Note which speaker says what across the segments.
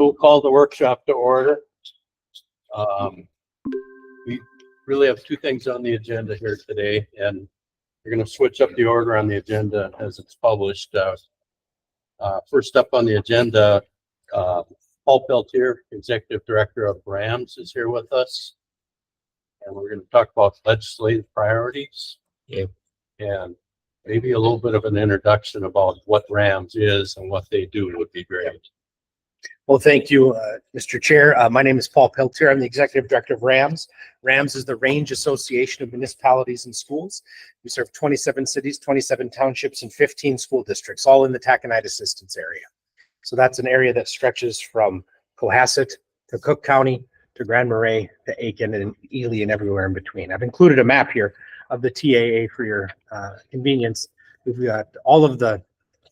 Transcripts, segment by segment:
Speaker 1: We'll call the workshop to order. We really have two things on the agenda here today, and we're going to switch up the order on the agenda as it's published. First up on the agenda, Paul Peltier, Executive Director of RAMS, is here with us. And we're going to talk about legislative priorities. Yeah. And maybe a little bit of an introduction about what RAMS is and what they do would be great.
Speaker 2: Well, thank you, Mr. Chair. My name is Paul Peltier. I'm the Executive Director of RAMS. RAMS is the Range Association of Municipalities and Schools. We serve 27 cities, 27 townships, and 15 school districts, all in the Taconite Assistance area. So that's an area that stretches from Cohasset to Cook County to Grand Marais to Aiken and Ely and everywhere in between. I've included a map here of the TAA for your convenience. We've got all of the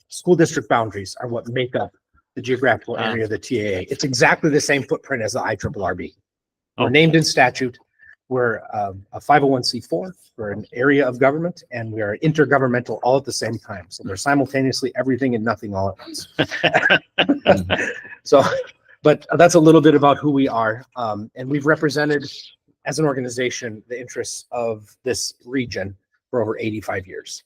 Speaker 2: school district boundaries are what make up the geographical area of the TAA. It's exactly the same footprint as the IRRB. We're named in statute. We're a 501c4. We're an area of government, and we are intergovernmental all at the same time. So we're simultaneously everything and nothing all at once. But that's a little bit about who we are. And we've represented, as an organization, the interests of this region for over 85 years.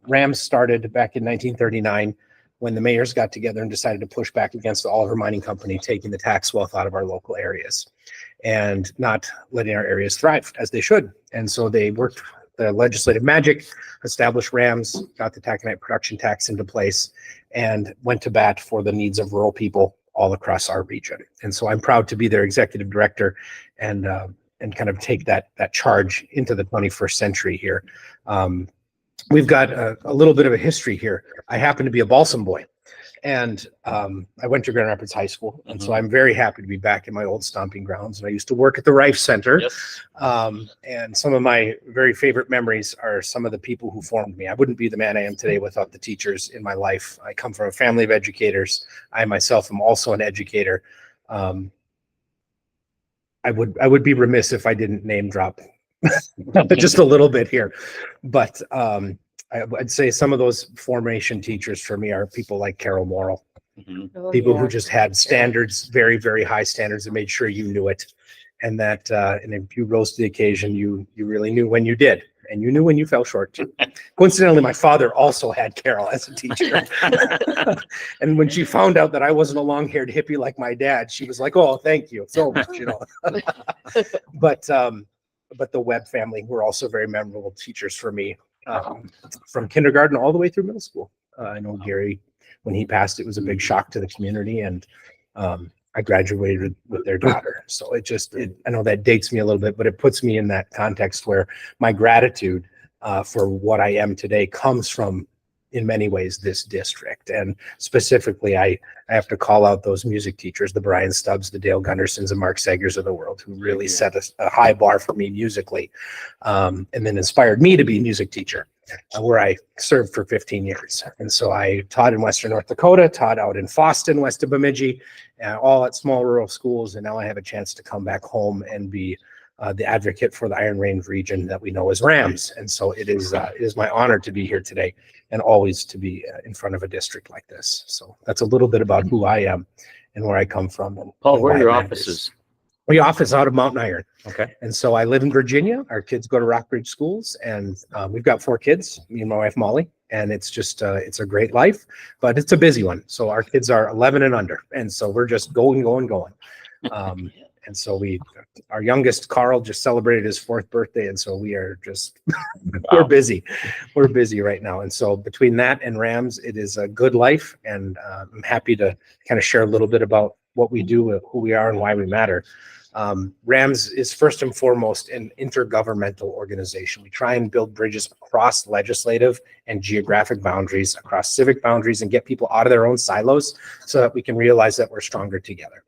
Speaker 2: RAMS started back in 1939 when the mayors got together and decided to push back against the Oliver Mining Company taking the tax wealth out of our local areas and not letting our areas thrive as they should. And so they worked the legislative magic, established RAMS, got the taconite production tax into place, and went to bat for the needs of rural people all across our region. And so I'm proud to be their executive director and kind of take that charge into the 21st century here. We've got a little bit of a history here. I happen to be a Balsam boy, and I went to Grand Rapids High School, and so I'm very happy to be back in my old stomping grounds. And I used to work at the Rife Center, and some of my very favorite memories are some of the people who formed me. I wouldn't be the man I am today without the teachers in my life. I come from a family of educators. I myself am also an educator. I would be remiss if I didn't name drop just a little bit here, but I'd say some of those formation teachers for me are people like Carol Morrill, people who just had standards, very, very high standards, and made sure you knew it, and that and if you rose to the occasion, you really knew when you did, and you knew when you fell short too. Coincidentally, my father also had Carol as a teacher, and when she found out that I wasn't a long-haired hippie like my dad, she was like, "Oh, thank you so much," you know. But the Webb family were also very memorable teachers for me, from kindergarten all the way through middle school. I know Gary, when he passed, it was a big shock to the community, and I graduated with their daughter. So I know that dates me a little bit, but it puts me in that context where my gratitude for what I am today comes from, in many ways, this district. And specifically, I have to call out those music teachers, the Brian Stubbs, the Dale Gundersons, and Mark Segers of the world, who really set a high bar for me musically, and then inspired me to be a music teacher, where I served for 15 years. And so I taught in Western North Dakota, taught out in Fosston, west of Bemidji, all at small rural schools. And now I have a chance to come back home and be the advocate for the Iron Range region that we know as RAMS. And so it is my honor to be here today and always to be in front of a district like this. So that's a little bit about who I am and where I come from. And
Speaker 3: Paul, where are your offices?
Speaker 2: We office out of Mountain Iron.
Speaker 3: Okay.
Speaker 2: And so I live in Virginia. Our kids go to Rockbridge schools, and we've got 4 kids, me and my wife, Molly. And it's just, it's a great life, but it's a busy one. So our kids are 11 and under. And so we're just going. And so our youngest, Carl, just celebrated his 4th birthday. And so we are just, we're busy. We're busy right now. And so between that and RAMS, it is a good life. And I'm happy to kind of share a little bit about what we do, who we are, and why we matter. RAMS is first and foremost an intergovernmental organization. We try and build bridges across legislative and geographic boundaries, across civic boundaries, and get people out of their own silos so that we can realize that we're stronger together.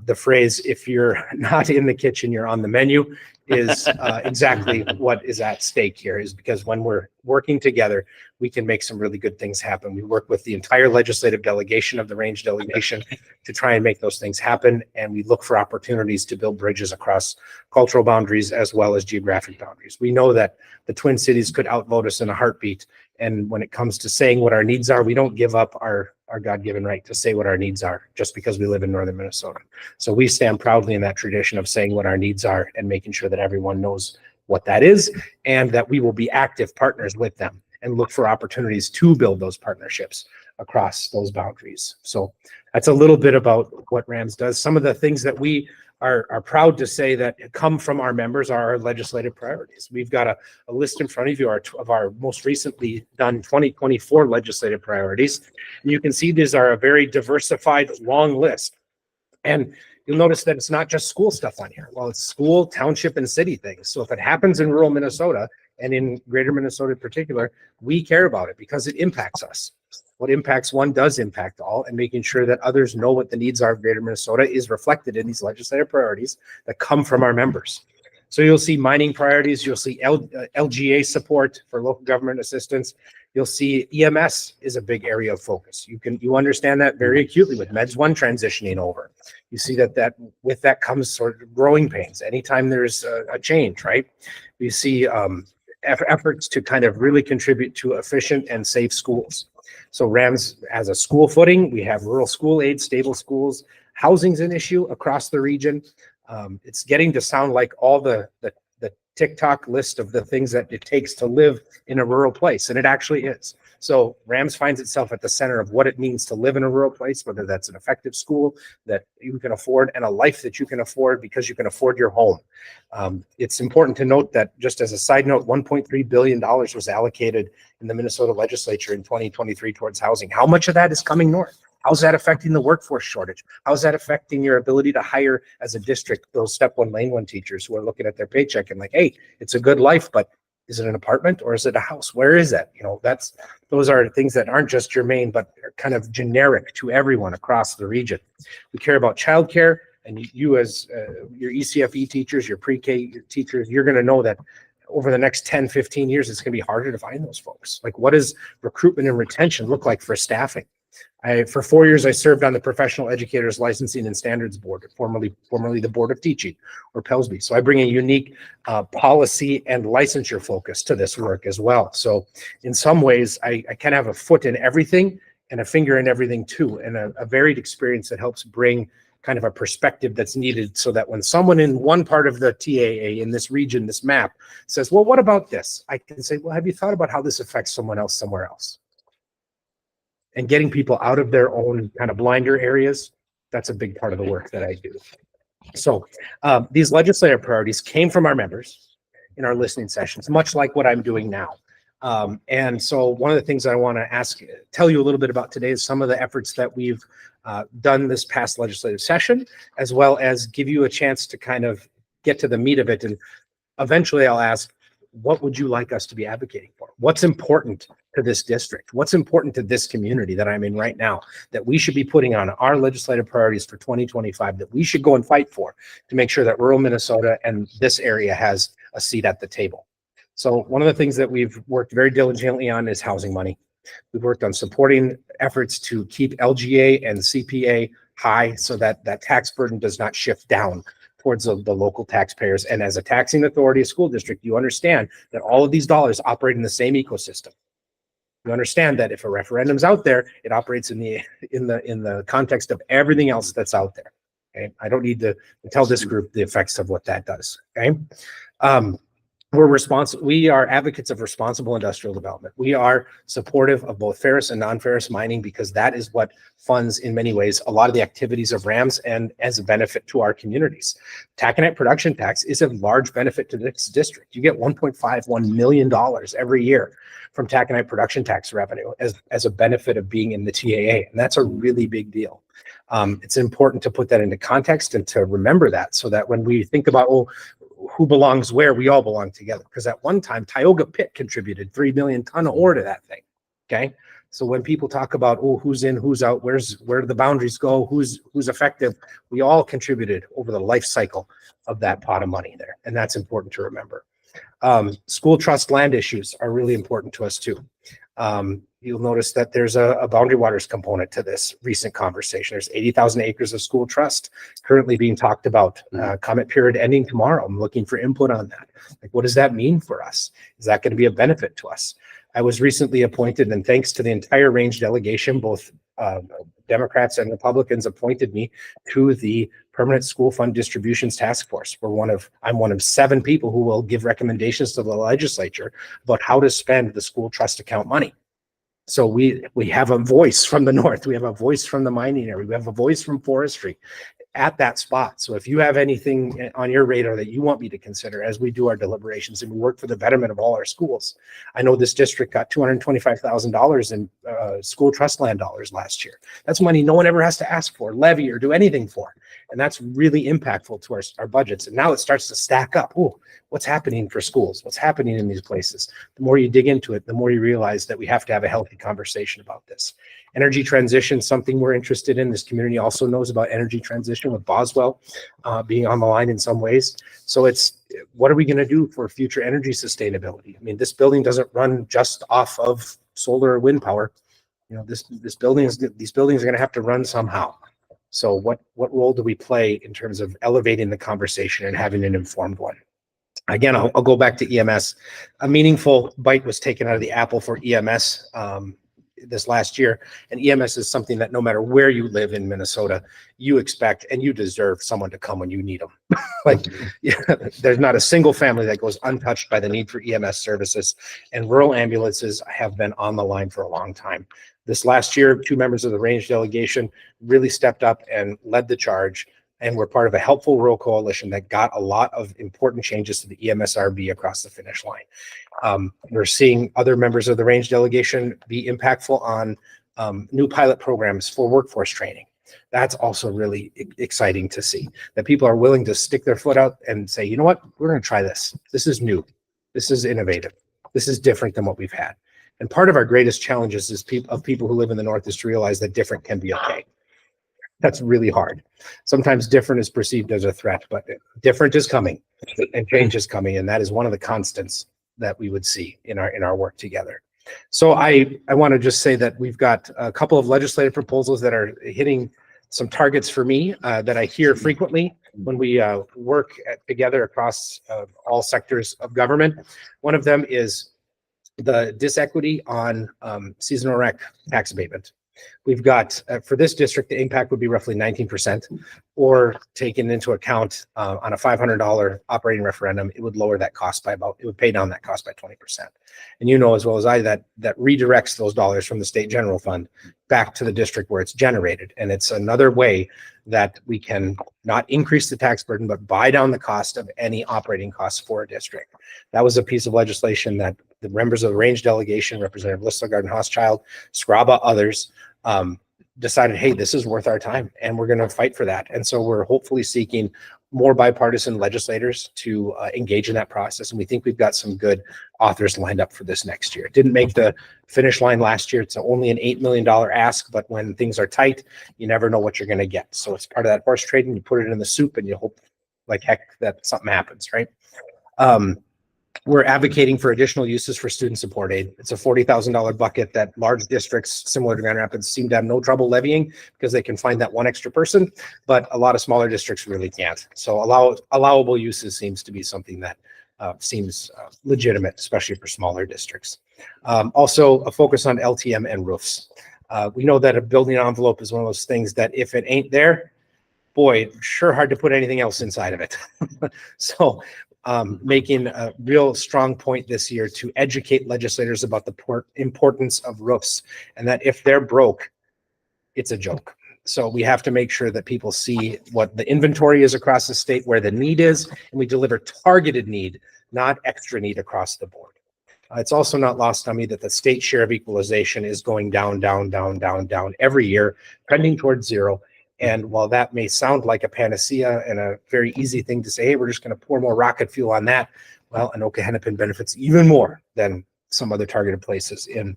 Speaker 2: The phrase, if you're not in the kitchen, you're on the menu, is exactly what is at stake here, is because when we're working together, we can make some really good things happen. We work with the entire legislative delegation of the range delegation to try and make those things happen. And we look for opportunities to build bridges across cultural boundaries as well as geographic boundaries. We know that the Twin Cities could outvote us in a heartbeat, And when it comes to saying what our needs are, we don't give up our God-given right to say what our needs are just because we live in northern Minnesota. So we stand proudly in that tradition of saying what our needs are and making sure that everyone knows what that is, and that we will be active partners with them and look for opportunities to build those partnerships across those boundaries. So that's a little bit about what RAMS does. Some of the things that we are proud to say that come from our members are our legislative priorities. We've got a list in front of you of our most recently done 2024 legislative priorities. And you can see these are a very diversified, long list. And you'll notice that it's not just school stuff on here. Well, it's school, township, and city things. So if it happens in rural Minnesota and in greater Minnesota in particular, we care about it because it impacts us. What impacts one does impact all, and making sure that others know what the needs are of greater Minnesota is reflected in these legislative priorities that come from our members. So you'll see mining priorities, you'll see LGA support for local government assistance. You'll see EMS is a big area of focus. You understand that very acutely with Meds 1 transitioning over. You see that with that comes sort of growing pains anytime there's a change, right? You see efforts to kind of really contribute to efficient and safe schools. So RAMS has a school footing. We have rural school aid, stable schools. Housing's an issue across the region. It's getting to sound like all the TikTok list of the things that it takes to live in a rural place, and it actually is. So RAMS finds itself at the center of what it means to live in a rural place, whether that's an effective school that you can afford and a life that you can afford because you can afford your home. It's important to note that, just as a side note, $1.3 billion was allocated in the Minnesota legislature in 2023 towards housing. How much of that is coming north? How's that affecting the workforce shortage? How's that affecting your ability to hire as a district those step 1, lane 1 teachers who are looking at their paycheck and like, hey, it's a good life, but is it an apartment or is it a house? Where is that? You know, those are things that aren't just germane, but are kind of generic to everyone across the region. We care about childcare, and you as your ECFE teachers, your pre-K teachers, you're going to know that over the next 10, 15 years, it's going to be harder to find those folks. Like, what does recruitment and retention look like for staffing? For 4 years, I served on the Professional Educators Licensing and Standards Board, formerly the Board of Teaching, or PELSB. So I bring a unique policy and licensure focus to this work as well. So in some ways, I kind of have a foot in everything and a finger in everything too, and a varied experience that helps bring kind of a perspective that's needed, so that when someone in one part of the TAA in this region, this map, says, well, what about this? I can say, well, have you thought about how this affects someone else somewhere else? And getting people out of their own kind of blinder areas, that's a big part of the work that I do. So these legislative priorities came from our members in our listening sessions, much like what I'm doing now. And so one of the things I want to tell you a little bit about today is some of the efforts that we've done this past legislative session, as well as give you a chance to kind of get to the meat of it. And eventually I'll ask, what would you like us to be advocating for? What's important to this district? What's important to this community that I'm in right now that we should be putting on our legislative priorities for 2025 that we should go and fight for to make sure that rural Minnesota and this area has a seat at the table? So one of the things that we've worked very diligently on is housing money. We've worked on supporting efforts to keep LGA and CPA high so that that tax burden does not shift down towards the local taxpayers. And as a taxing authority, a school district, you understand that all of these dollars operate in the same ecosystem. You understand that if a referendum's out there, it operates in the context of everything else that's out there. Okay, I don't need to tell this group the effects of what that does. Okay, we are advocates of responsible industrial development. We are supportive of both ferrous and non-ferrous mining because that is what funds, in many ways, a lot of the activities of RAMS and as a benefit to our communities. Taconite production tax is a large benefit to this district. You get $1.51 million every year from taconite production tax revenue as a benefit of being in the TAA, and that's a really big deal. It's important to put that into context and to remember that, so that when we think about, who belongs where, we all belong together. Because at one time, Tioga Pit contributed 3 million ton of ore to that thing. Okay, so when people talk about, who's in, who's out, where do the boundaries go, who's effective, we all contributed over the life cycle of that pot of money there, and that's important to remember. School trust land issues are really important to us too. You'll notice that there's a boundary waters component to this recent conversation. There's 80,000 acres of school trust currently being talked about. Comment period ending tomorrow. I'm looking for input on that. Like, what does that mean for us? Is that going to be a benefit to us? I was recently appointed, and thanks to the entire range delegation, both Democrats and Republicans appointed me to the Permanent School Fund Distributions Task Force. I'm one of 7 people who will give recommendations to the legislature about how to spend the school trust account money. So we have a voice from the north, we have a voice from the mining area, we have a voice from forestry at that spot. So if you have anything on your radar that you want me to consider as we do our deliberations and we work for the betterment of all our schools. I know this district got $225,000 in school trust land dollars last year. That's money no one ever has to ask for, levy, or do anything for. And that's really impactful to our budgets. And now it starts to stack up. Oh, what's happening for schools? What's happening in these places? The more you dig into it, the more you realize that we have to have a healthy conversation about this. Energy transition, something we're interested in. This community also knows about energy transition with Boswell being on the line in some ways. So it's, what are we going to do for future energy sustainability? I mean, this building doesn't run just off of solar or wind power. You know, these buildings are going to have to run somehow. So what role do we play in terms of elevating the conversation and having an informed one? Again, I'll go back to EMS. A meaningful bite was taken out of the apple for EMS this last year. And EMS is something that no matter where you live in Minnesota, you expect and you deserve someone to come when you need them. Like, yeah, there's not a single family that goes untouched by the need for EMS services. And rural ambulances have been on the line for a long time. This last year, 2 members of the range delegation really stepped up and led the charge, and we're part of a helpful rural coalition that got a lot of important changes to the EMSRB across the finish line. We're seeing other members of the range delegation be impactful on new pilot programs for workforce training. That's also really exciting to see, that people are willing to stick their foot out and say, you know what, we're going to try this. This is new. This is innovative. This is different than what we've had. And part of our greatest challenges is people who live in the north is to realize that different can be okay. That's really hard. Sometimes different is perceived as a threat, but different is coming and change is coming. And that is one of the constants that we would see in our work together. So I want to just say that we've got a couple of legislative proposals that are hitting some targets for me that I hear frequently when we work together across all sectors of government. One of them is the disequity on seasonal rec tax abatement. We've got, for this district, the impact would be roughly 19%, or taken into account on a $500 operating referendum, it would lower that cost by it would pay down that cost by 20%. And you know as well as I that redirects those dollars from the state general fund back to the district where it's generated. And it's another way that we can not increase the tax burden, but buy down the cost of any operating costs for a district. That was a piece of legislation that the members of the range delegation, Representative Listler, Hochschild, Scraba, others, decided, hey, this is worth our time and we're going to fight for that. And so we're hopefully seeking more bipartisan legislators to engage in that process. And we think we've got some good authors lined up for this next year. It didn't make the finish line last year. It's only an $8 million ask, but when things are tight, you never know what you're going to get. So it's part of that horse trading. You put it in the soup and you hope like heck that something happens, right? We're advocating for additional uses for student support aid. It's a $40,000 bucket that large districts similar to Grand Rapids seem to have no trouble levying because they can find that one extra person, but a lot of smaller districts really can't. So allowable uses seems to be something that seems legitimate, especially for smaller districts. Also a focus on LTM and roofs. We know that a building envelope is one of those things that if it ain't there, boy, sure hard to put anything else inside of it. So making a real strong point this year to educate legislators about the importance of roofs, and that if they're broke, it's a joke. So we have to make sure that people see what the inventory is across the state, where the need is, and we deliver targeted need, not extra need across the board. It's also not lost on me that the state share of equalization is going down, down, down, down, down every year, trending towards zero. And while that may sound like a panacea and a very easy thing to say, hey, we're just going to pour more rocket fuel on that. Well, Anoka Hennepin benefits even more than some other targeted places in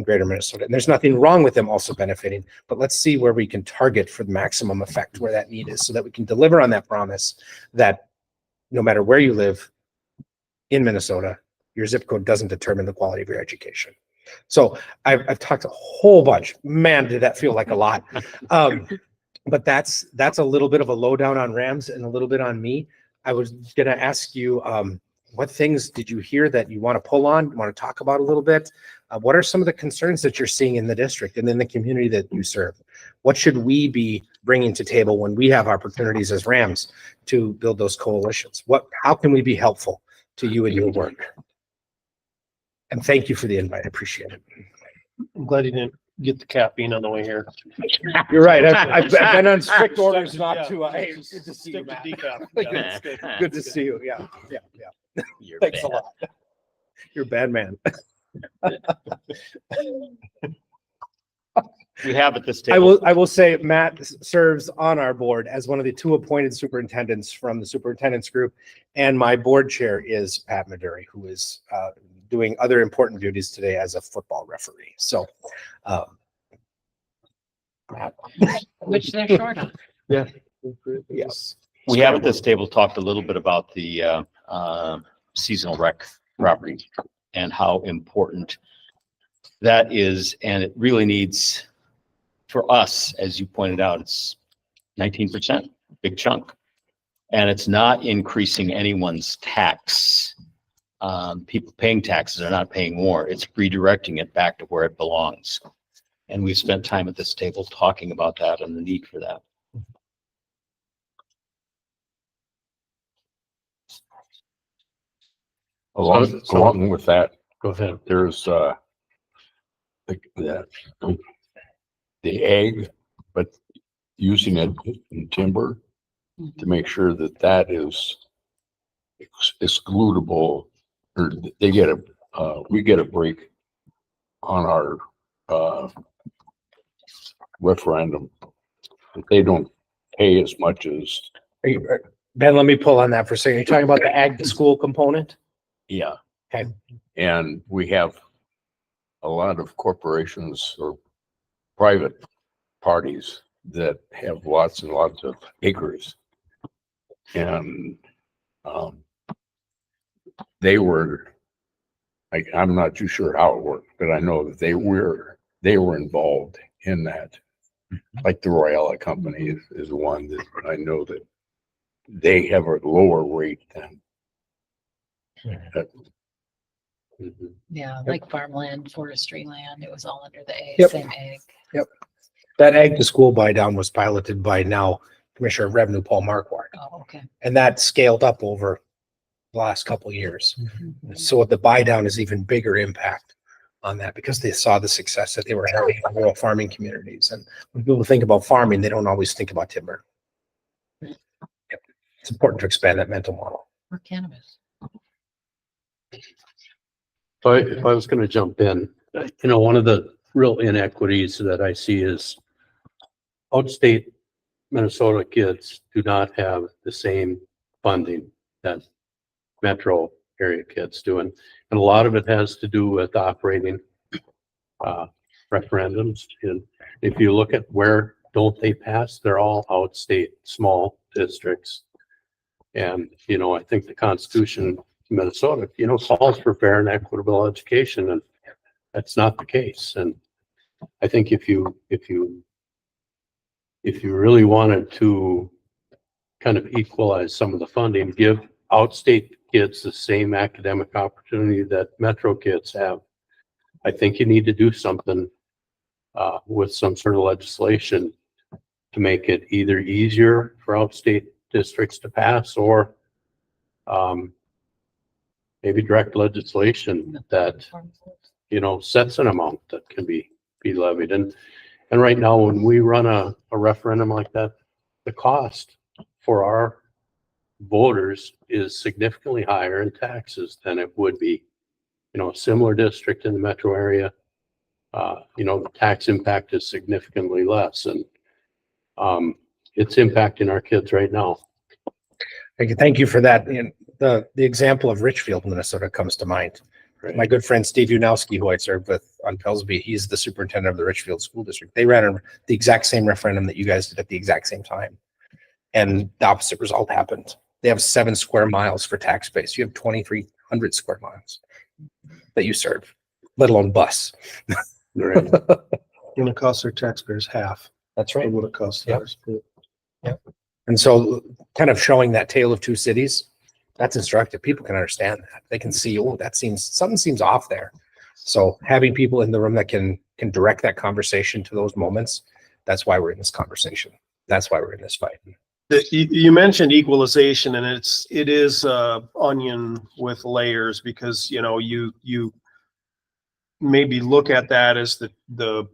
Speaker 2: greater Minnesota. And there's nothing wrong with them also benefiting, but let's see where we can target for the maximum effect, where that need is, so that we can deliver on that promise that no matter where you live in Minnesota, your zip code doesn't determine the quality of your education. So I've talked a whole bunch. Man, did that feel like a lot. But that's a little bit of a lowdown on Rams and a little bit on me. I was going to ask you, what things did you hear that you want to pull on, want to talk about a little bit? What are some of the concerns that you're seeing in the district and in the community that you serve? What should we be bringing to table when we have opportunities as Rams to build those coalitions? How can we be helpful to you in your work? And thank you for the invite. I appreciate it.
Speaker 3: I'm glad you didn't get the caffeine on the way here.
Speaker 2: You're right. I've been on strict orders not to. Hey, good to see you,
Speaker 3: Stick to
Speaker 2: Matt.
Speaker 3: decaf.
Speaker 2: Good.
Speaker 3: Yeah, that's good.
Speaker 2: Good to see you. Yeah.
Speaker 4: You're
Speaker 2: Thanks
Speaker 4: bad.
Speaker 2: a lot. You're a bad man.
Speaker 4: We have at this table.
Speaker 2: I will say Matt serves on our board as one of the 2 appointed superintendents from the superintendent's group. And my board chair is Pat Maduri, who is doing other important duties today as a football referee. So, Matt.
Speaker 5: Which they're short on.
Speaker 2: Yes.
Speaker 4: We have at this table talked a little bit about the seasonal rec property and how important that is. And it really needs, for us, as you pointed out, it's 19%, big chunk. And it's not increasing anyone's tax. People paying taxes are not paying more. It's redirecting it back to where it belongs. And we've spent time at this table talking about that and the need for that.
Speaker 6: Along with that,
Speaker 1: Go ahead.
Speaker 6: there's the egg, but using it in timber to make sure that that is excludable, or they get we get a break on our referendum. That they don't pay as much as,
Speaker 2: Ben, let me pull on that for a second. You're talking about the ag to school component?
Speaker 6: yeah.
Speaker 2: Okay.
Speaker 6: And we have a lot of corporations or private parties that have lots and lots of acres. And they were, I'm not too sure how it worked, but I know that they were involved in that. Like the Royale Company is one that I know that they have a lower rate than.
Speaker 5: Yeah, like farmland, forestry land, it was all under the A,
Speaker 2: Yep.
Speaker 5: same egg.
Speaker 2: That ag to school buy down was piloted by now Commissioner of Revenue Paul Marquardt.
Speaker 5: Oh, okay.
Speaker 2: And that scaled up over the last couple of years. So the buy down is even bigger impact on that because they saw the success that they were having in rural farming communities. And when people think about farming, they don't always think about timber. Yep. It's important to expand that mental model.
Speaker 5: Or cannabis.
Speaker 1: If I was going to jump in, one of the real inequities that I see is outstate Minnesota kids do not have the same funding that metro area kids do. And a lot of it has to do with operating referendums. And if you look at where don't they pass, they're all outstate small districts. And, I think the Constitution of Minnesota, calls for fair and equitable education, and that's not the case. And I think if you really wanted to kind of equalize some of the funding, give outstate kids the same academic opportunity that metro kids have, I think you need to do something with some sort of legislation to make it either easier for outstate districts to pass or maybe direct legislation that, sets an amount that can be levied. And right now, when we run a referendum like that, the cost for our voters is significantly higher in taxes than it would be, a similar district in the metro area. The tax impact is significantly less, and it's impacting our kids right now.
Speaker 2: Thank you for that. And the example of Richfield, Minnesota comes to mind.
Speaker 1: Right.
Speaker 2: My good friend Steve Unowski, who I served with on Pellsby, he's the superintendent of the Richfield School District. They ran the exact same referendum that you guys did at the exact same time. And the opposite result happened. They have 7 square miles for tax base. You have 2,300 square miles that you serve, let alone bus.
Speaker 1: Right.
Speaker 3: Going to cost their taxpayers half
Speaker 2: That's
Speaker 3: of
Speaker 2: right.
Speaker 3: what it costs
Speaker 2: Yep.
Speaker 3: ours.
Speaker 2: And so kind of showing that tale of two cities, That's instructive. People can understand that. They can see, oh, something seems off there. So having people in the room that can direct that conversation to those moments, that's why we're in this conversation. That's why we're in this fight.
Speaker 3: You mentioned equalization, and it is onion with layers, because you maybe look at that as the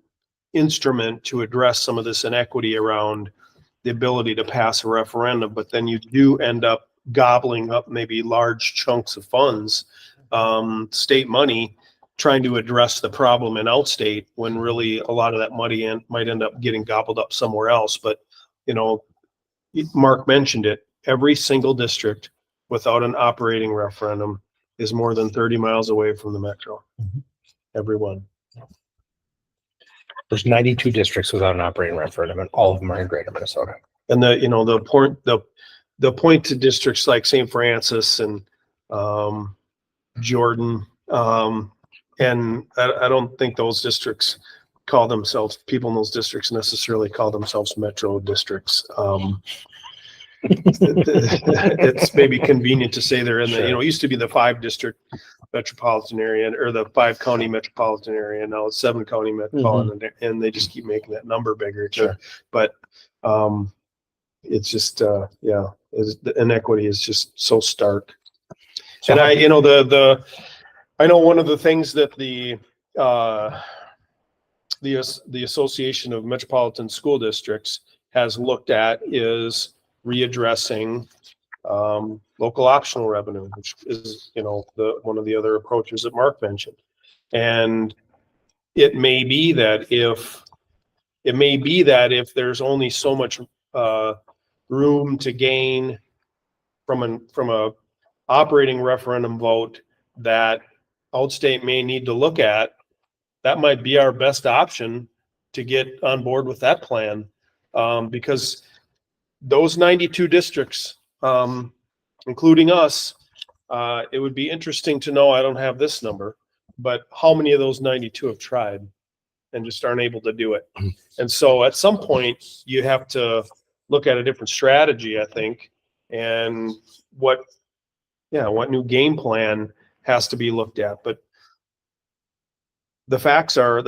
Speaker 3: instrument to address some of this inequity around the ability to pass a referendum, but then you do end up gobbling up maybe large chunks of funds, state money, trying to address the problem in outstate, when really a lot of that money might end up getting gobbled up somewhere else. But Mark mentioned it, every single district without an operating referendum is more than 30 miles away from the metro. Everyone.
Speaker 2: There's 92 districts without an operating referendum, and all of them are in greater Minnesota.
Speaker 3: And the point to districts like St. Francis and Jordan, and I don't think those districts people in those districts necessarily call themselves metro districts. It's maybe convenient to say they're in the, it used to be the 5-district metropolitan area, or the 5-county metropolitan area. Now it's 7-county metropolitan, and they just keep making that number bigger.
Speaker 2: Sure.
Speaker 3: But it's just, the inequity is just so stark.
Speaker 2: So
Speaker 3: And I know one of the things that the Association of Metropolitan School Districts has looked at is readdressing local optional revenue, which is one of the other approaches that Mark mentioned. And it may be that if there's only so much room to gain from a operating referendum vote that outstate may need to look at, that might be our best option to get on board with that plan, because those 92 districts, including us, it would be interesting to know, I don't have this number, but how many of those 92 have tried and just aren't able to do it. And so at some point you have to look at a different strategy, I think, and what new game plan has to be looked at. But the facts are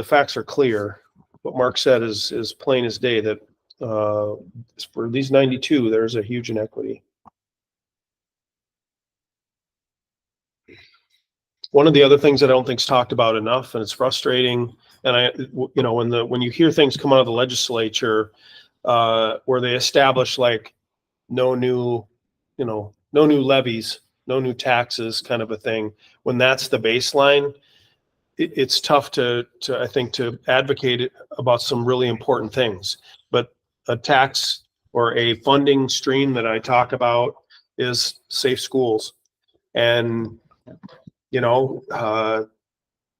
Speaker 3: clear. What Mark said is plain as day, that for these 92, there's a huge inequity. One of the other things that I don't think is talked about enough, and it's frustrating, and when you hear things come out of the legislature, where they establish like no new levies, no new taxes, kind of a thing, when that's the baseline, it's tough to I think to advocate about some really important things. But a tax or a funding stream that I talk about is safe schools. And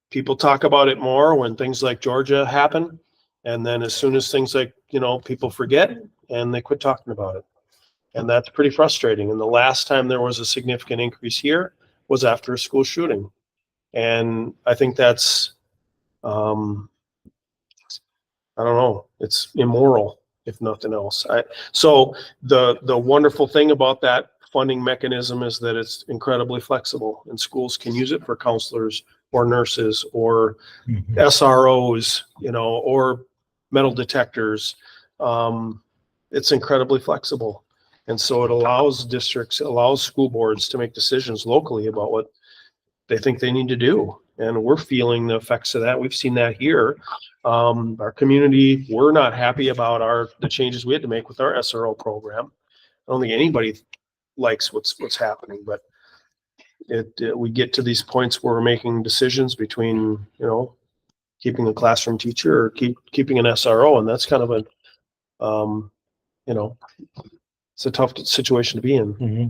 Speaker 3: people talk about it more when things like Georgia happen, and then as soon as things like people forget and they quit talking about it, and that's pretty frustrating. And the last time there was a significant increase here was after a school shooting, and I think that's I don't know, it's immoral if nothing else. So the wonderful thing about that funding mechanism is that it's incredibly flexible, and schools can use it for counselors or nurses or SROs, or metal detectors. It's incredibly flexible. And so it allows school boards to make decisions locally about what they think they need to do. And we're feeling the effects of that. We've seen that here. Our community, we're not happy about the changes we had to make with our SRO program. I don't think anybody likes what's happening, but we get to these points where we're making decisions between keeping a classroom teacher or keeping an SRO, and that's kind of it's a tough situation to be in.
Speaker 2: Mm-hmm.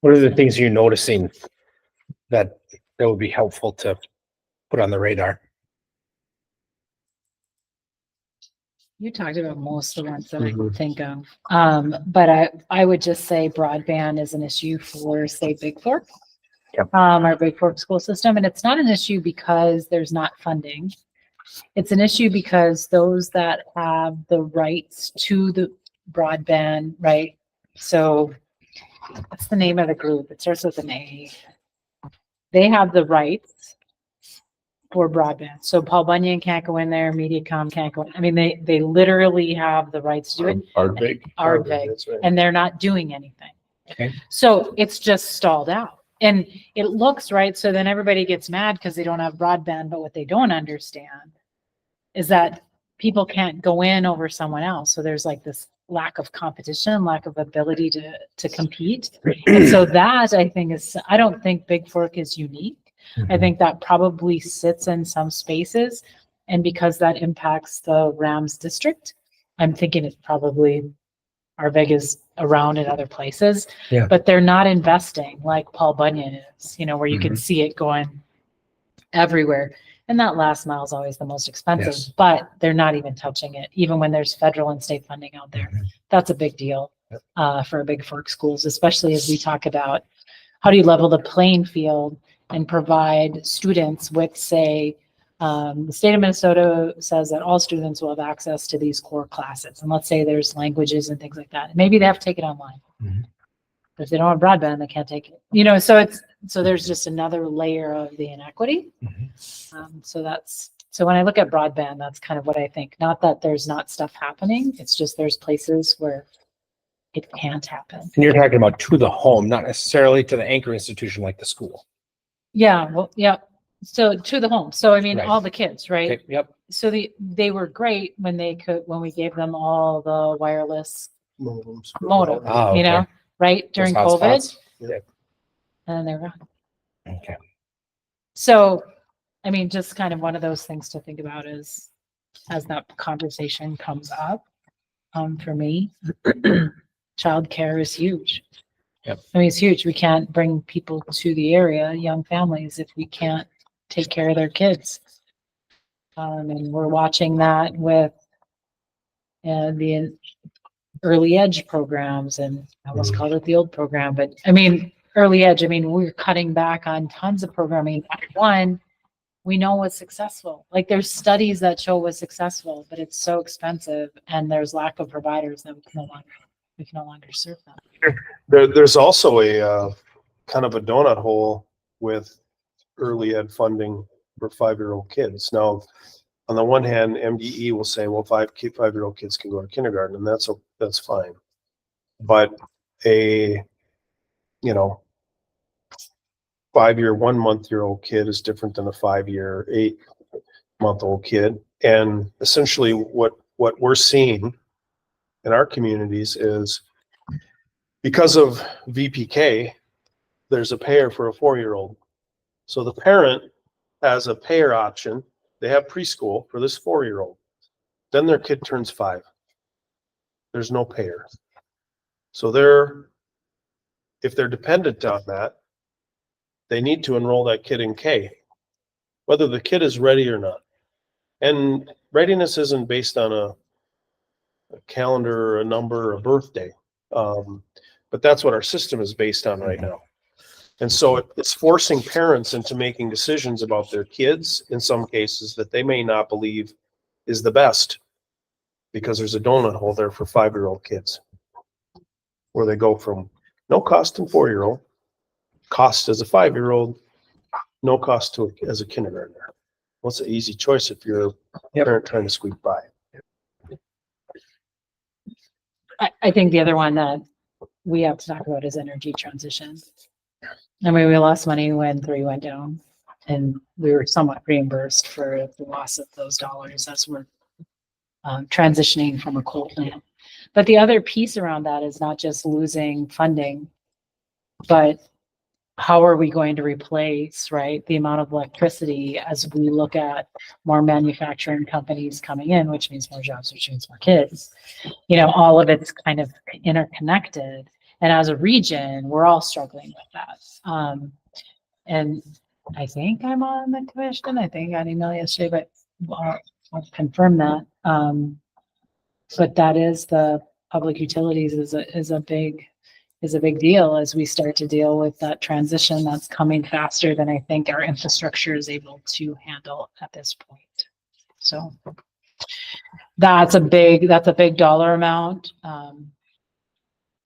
Speaker 2: What are the things you're noticing that would be helpful to put on the radar?
Speaker 5: You talked about most of the ones that I could think of. But I would just say broadband is an issue for, say, Big Fork.
Speaker 2: Yep.
Speaker 5: Our Big Fork school system. And it's not an issue because there's not funding. It's an issue because those that have the rights to the broadband, right? So what's the name of the group? It starts with an A. They have the rights for broadband. So Paul Bunyan can't go in there, Mediacom can't go. I mean, they literally have the rights to do it.
Speaker 6: Ardbeg.
Speaker 5: Ardbeg,
Speaker 3: That's right.
Speaker 5: and they're not doing anything.
Speaker 2: Okay.
Speaker 5: So it's just stalled out. And it looks right. So then everybody gets mad because they don't have broadband. But what they don't understand is that people can't go in over someone else. So there's like this lack of competition, lack of ability to compete. And so that I think is, I don't think Big Fork is unique. I think that probably sits in some spaces. And because that impacts the Rams district, I'm thinking it's probably Arveg is around in other places,
Speaker 2: Yeah.
Speaker 5: but they're not investing like Paul Bunyan is, you know, where you can see it going everywhere. And that last mile is always the most expensive,
Speaker 2: Yes.
Speaker 5: but they're not even touching it, even when there's federal and state funding out there. That's a big deal for Big Fork schools, especially as we talk about how do you level the playing field and provide students with, say, the state of Minnesota says that all students will have access to these core classes. And let's say there's languages and things like that. Maybe they have to take it online. But if they don't have broadband, they can't take it. You know, so there's just another layer of the inequity. So when I look at broadband, that's kind of what I think. Not that there's not stuff happening. It's just there's places where it can't happen.
Speaker 2: And you're talking about to the home, not necessarily to the anchor institution like the school.
Speaker 5: Yeah, well, yeah. So to the home. So I mean,
Speaker 2: Right.
Speaker 5: all the kids, right?
Speaker 2: Okay, yep.
Speaker 5: So they were great when we gave them all the wireless
Speaker 3: Modems.
Speaker 5: modem,
Speaker 2: Oh,
Speaker 5: you know,
Speaker 2: okay.
Speaker 5: right during
Speaker 2: Those
Speaker 5: COVID,
Speaker 2: hotspots.
Speaker 5: and then they were gone.
Speaker 2: Okay.
Speaker 5: So, I mean, just kind of one of those things to think about is as that conversation comes up. For me, childcare is huge.
Speaker 2: Yep.
Speaker 5: I mean, it's huge. We can't bring people to the area, young families, if we can't take care of their kids. And we're watching that with the early edge programs, and I almost called it the old program, but I mean, early edge, I mean, we're cutting back on tons of programming. One, we know what's successful. Like there's studies that show what's successful, but it's so expensive and there's lack of providers that we can no longer serve them.
Speaker 3: There's also a kind of a donut hole with early ed funding for 5-year-old kids. Now, on the one hand, MDE will say, well, 5-year-old kids can go to kindergarten, and that's fine. But a 5-year, 1-month-year-old kid is different than a 5-year, 8-month-old kid. And essentially what we're seeing in our communities is because of VPK, there's a payer for a 4-year-old. So the parent has a payer option. They have preschool for this 4-year-old. Then their kid turns 5. There's no payer. So if they're dependent on that, they need to enroll that kid in K, whether the kid is ready or not. And readiness isn't based on a calendar or a number or a birthday. But that's what our system is based on right now. And so it's forcing parents into making decisions about their kids in some cases that they may not believe is the best, because there's a donut hole there for 5-year-old kids where they go from no cost in 4-year-old, cost as a 5-year-old, no cost as a kindergartner. What's an easy choice if you're a parent trying to squeak by?
Speaker 5: I think the other one that we have to talk about is energy transition. I mean, we lost money when 3 went down, and we were somewhat reimbursed for the loss of those dollars as we're transitioning from a coal plant. But the other piece around that is not just losing funding, but how are we going to replace, right, the amount of electricity as we look at more manufacturing companies coming in, which means more jobs, which means more kids. You know, all of it's kind of interconnected. And as a region, we're all struggling with that. And I think I'm on the commission. I think I got an email yesterday, but I'll confirm that. But that is the public utilities is a big deal as we start to deal with that transition that's coming faster than I think our infrastructure is able to handle at this point. So that's a big dollar amount.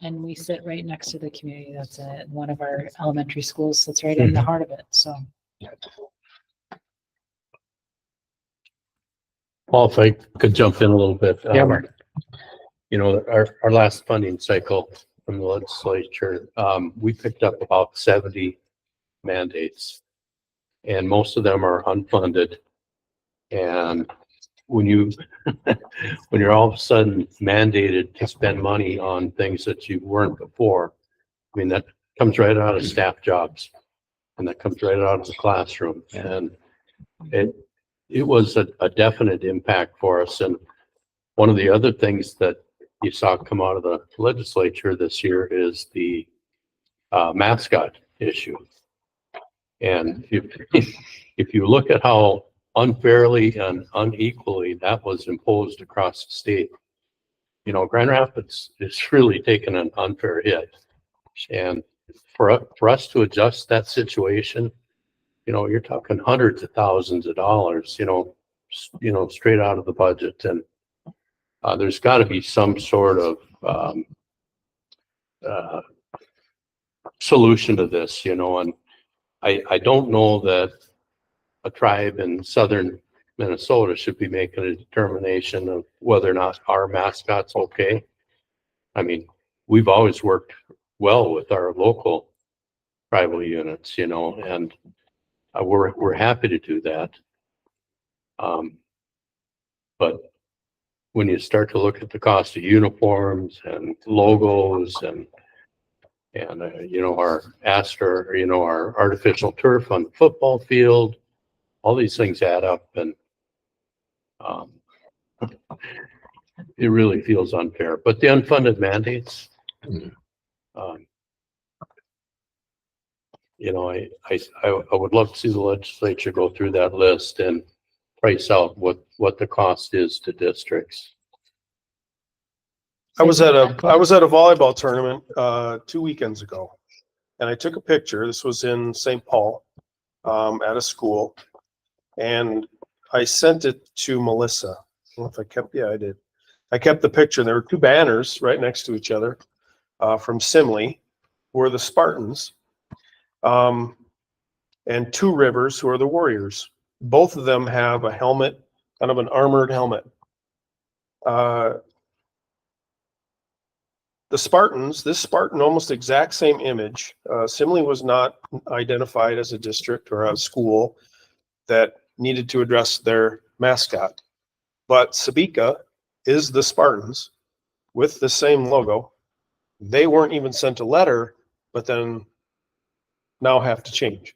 Speaker 5: And we sit right next to the community. That's one of our elementary schools that's right in the heart of it. So
Speaker 1: Paul, if I could jump in a little bit.
Speaker 2: Yeah, Mark.
Speaker 1: You know, our last funding cycle from the legislature, we picked up about 70 mandates, and most of them are unfunded. And when you, when you're all of a sudden mandated to spend money on things that you weren't before, I mean, that comes right out of staff jobs, and that comes right out of the classroom. And it was a definite impact for us. And one of the other things that you saw come out of the legislature this year is the mascot issue. And if you look at how unfairly and unequally that was imposed across the state, you know, Grand Rapids is really taking an unfair hit. And for us to adjust that situation, you know, you're talking hundreds of thousands of dollars, you know, straight out of the budget. And there's got to be some sort of solution to this, you know. And I don't know that a tribe in southern Minnesota should be making a determination of whether or not our mascot's okay. I mean, we've always worked well with our local tribal units, you know, and we're happy to do that. But when you start to look at the cost of uniforms and logos and you know, our Aster, you know, our artificial turf on the football field, all these things add up, and it really feels unfair. But the unfunded mandates, you know, I would love to see the legislature go through that list and price out what the cost is to districts.
Speaker 3: I was at a volleyball tournament 2 weekends ago, and I took a picture. This was in St. Paul at a school, and I sent it to Melissa. I don't know if I kept, yeah, I did. I kept the picture. There were two banners right next to each other from Simley, who are the Spartans, and Two Rivers, who are the Warriors. Both of them have a helmet, kind of an armored helmet. The Spartans, this Spartan, almost exact same image. Simley was not identified as a district or a school that needed to address their mascot. But Sabika is the Spartans with the same logo. They weren't even sent a letter, but then now have to change.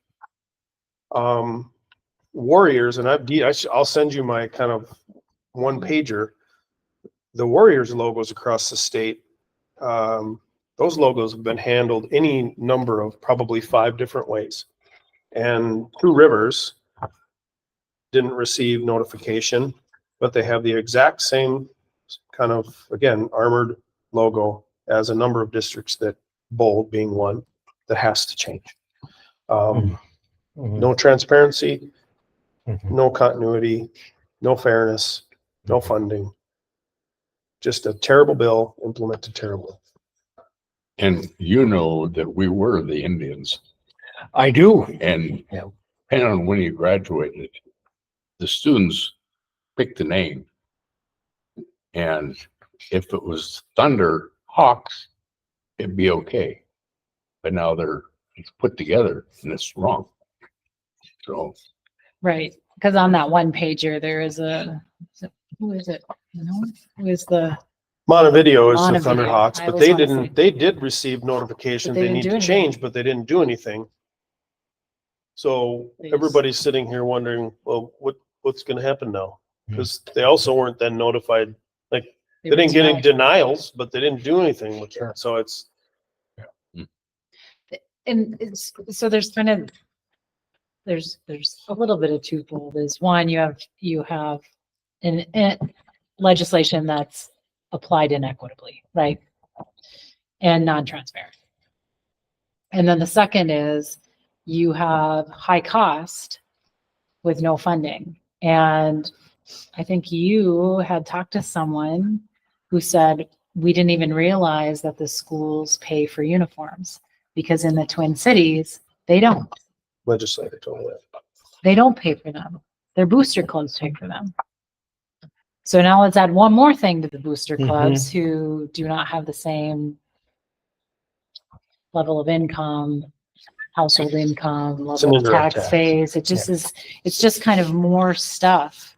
Speaker 3: Warriors, and I'll send you my kind of one pager. The Warriors logos across the state, those logos have been handled any number of probably 5 different ways. And Two Rivers didn't receive notification, but they have the exact same kind of, again, armored logo as a number of districts, that Bold being one that has to change. No transparency, no continuity, no fairness, no funding. Just a terrible bill implemented terribly.
Speaker 6: And you know that we were the Indians,
Speaker 2: I do.
Speaker 6: and
Speaker 2: Yeah.
Speaker 6: depending on when you graduated, the students picked the name. And if it was Thunder Hawks, it'd be okay. But now it's put together and it's wrong. So
Speaker 5: right, because on that one pager there is who is it? No, who is the
Speaker 3: Montevideo is the
Speaker 5: Montevideo.
Speaker 3: Thunderhawks,
Speaker 5: I
Speaker 3: but
Speaker 5: always
Speaker 3: they
Speaker 5: wanna
Speaker 3: didn't.
Speaker 5: say.
Speaker 3: They did receive notification
Speaker 5: But they
Speaker 3: they
Speaker 5: didn't
Speaker 3: need
Speaker 5: do
Speaker 3: to
Speaker 5: anything.
Speaker 3: change, but they didn't do anything. So
Speaker 5: They just-
Speaker 3: everybody's sitting here wondering, well, what's going to happen now?
Speaker 2: Hmm.
Speaker 3: Because they also weren't then notified. Like
Speaker 5: they
Speaker 3: they didn't get any
Speaker 5: were
Speaker 3: denials, but they didn't do anything with
Speaker 2: Sure.
Speaker 3: it. So it's
Speaker 5: and it's so there's kind of there's a little bit of twofold. Is one, you have an legislation that's applied inequitably, right, and non-transparent. And then the second is you have high cost with no funding. And I think you had talked to someone who said, we didn't even realize that the schools pay for uniforms because in the Twin Cities, they don't.
Speaker 3: Legislator told it.
Speaker 5: They don't pay for them. Their booster clubs pay for them. So now let's add one more thing to the booster clubs who do not have the same level of income, household income,
Speaker 3: an
Speaker 5: level of
Speaker 3: indirect
Speaker 5: tax
Speaker 3: tax.
Speaker 5: base. It just is, it's just kind of more stuff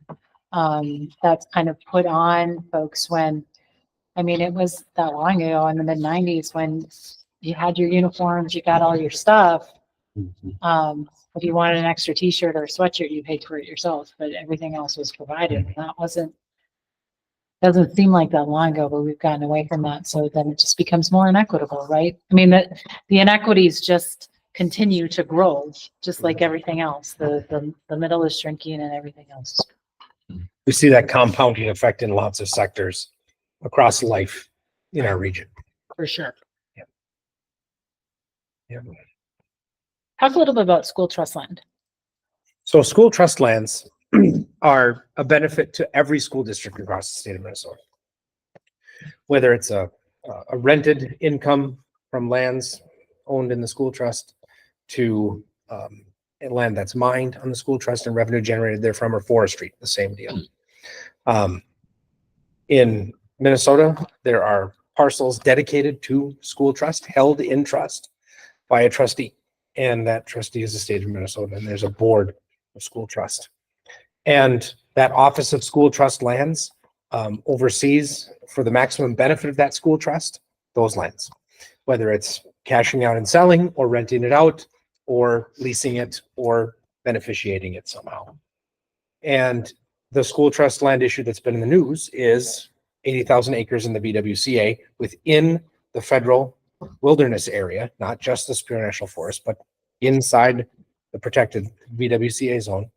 Speaker 5: that's kind of put on folks when, I mean, it was that long ago in the mid-90s when you had your uniforms, you got all your stuff. If you wanted an extra t-shirt or a sweatshirt, you paid for it yourself, but everything else was provided. And that doesn't seem like that long ago, but we've gotten away from that. So then it just becomes more inequitable, right? I mean, the inequities just continue to grow, just like everything else. The middle is shrinking and everything else.
Speaker 2: We see that compounding effect in lots of sectors across life in our region.
Speaker 5: For sure.
Speaker 2: Yeah.
Speaker 5: Talk a little bit about school trust land.
Speaker 2: So school trust lands are a benefit to every school district across the state of Minnesota. Whether it's a rented income from lands owned in the school trust to land that's mined on the school trust and revenue generated therefrom, or forestry, the same deal. In Minnesota, there are parcels dedicated to school trust, held in trust by a trustee. And that trustee is the state of Minnesota, and there's a board of school trust. And that Office of School Trust Lands oversees, for the maximum benefit of that school trust, those lands, whether it's cashing out and selling or renting it out or leasing it or beneficiating it somehow. And the school trust land issue that's been in the news is 80,000 acres in the VWCA within the federal wilderness area, not just the Superior National Forest, but inside the protected VWCA zone.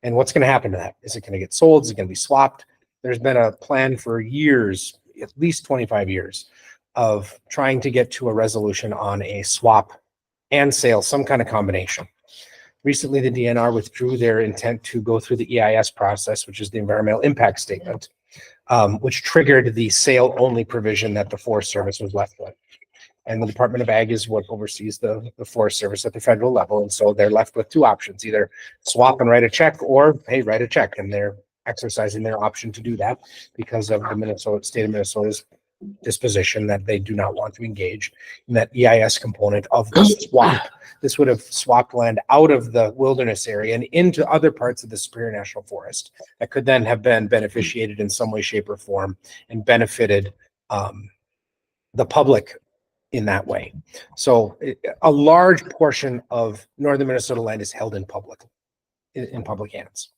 Speaker 2: And what's going to happen to that? Is it going to get sold? Is it going to be swapped? There's been a plan for years, at least 25 years, of trying to get to a resolution on a swap and sale, some kind of combination. Recently, the DNR withdrew their intent to go through the EIS process, which is the environmental impact statement, which triggered the sale-only provision that the Forest Service was left with. And the Department of Ag is what oversees the Forest Service at the federal level. And so they're left with two options, either swap and write a check or, hey, write a check. And they're exercising their option to do that because of the state of Minnesota's disposition that they do not want to engage in that EIS component of the swap. This would have swapped land out of the wilderness area and into other parts of the Superior National Forest that could then have been beneficiated in some way, shape, or form and benefited the public in that way. So a large portion of northern Minnesota land is held in public hands.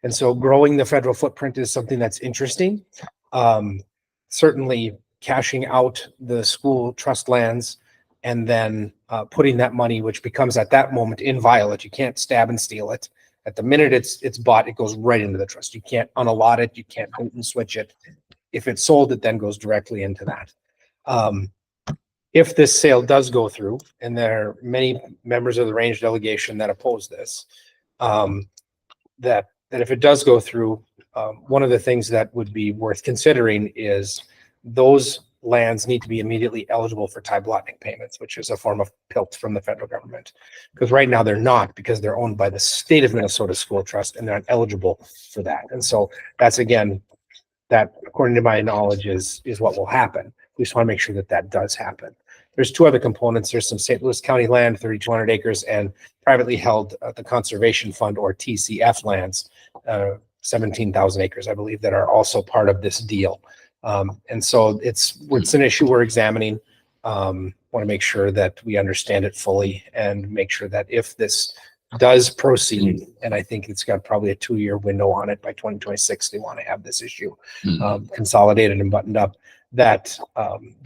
Speaker 2: And so growing the federal footprint is something that's interesting. Certainly cashing out the school trust lands and then putting that money, which becomes at that moment inviolate. You can't stab and steal it. At the minute it's bought, it goes right into the trust. You can't unallot it. You can't boot and switch it. If it's sold, it then goes directly into that. If this sale does go through, and there are many members of the range delegation that oppose this, that if it does go through, one of the things that would be worth considering is those lands need to be immediately eligible for tie-blotting payments, which is a form of PILT from the federal government. Because right now they're not, because they're owned by the state of Minnesota School Trust and they're not eligible for that. And so that's, again, that according to my knowledge is what will happen. We just want to make sure that that does happen. There's two other components. There's some St. Louis County land, 3,200 acres, and privately held the Conservation Fund or TCF lands, 17,000 acres, I believe, that are also part of this deal. And so it's an issue we're examining. Want to make sure that we understand it fully and make sure that if this does proceed, and I think it's got probably a 2-year window on it, by 2026, they want to have this issue consolidated and buttoned up, that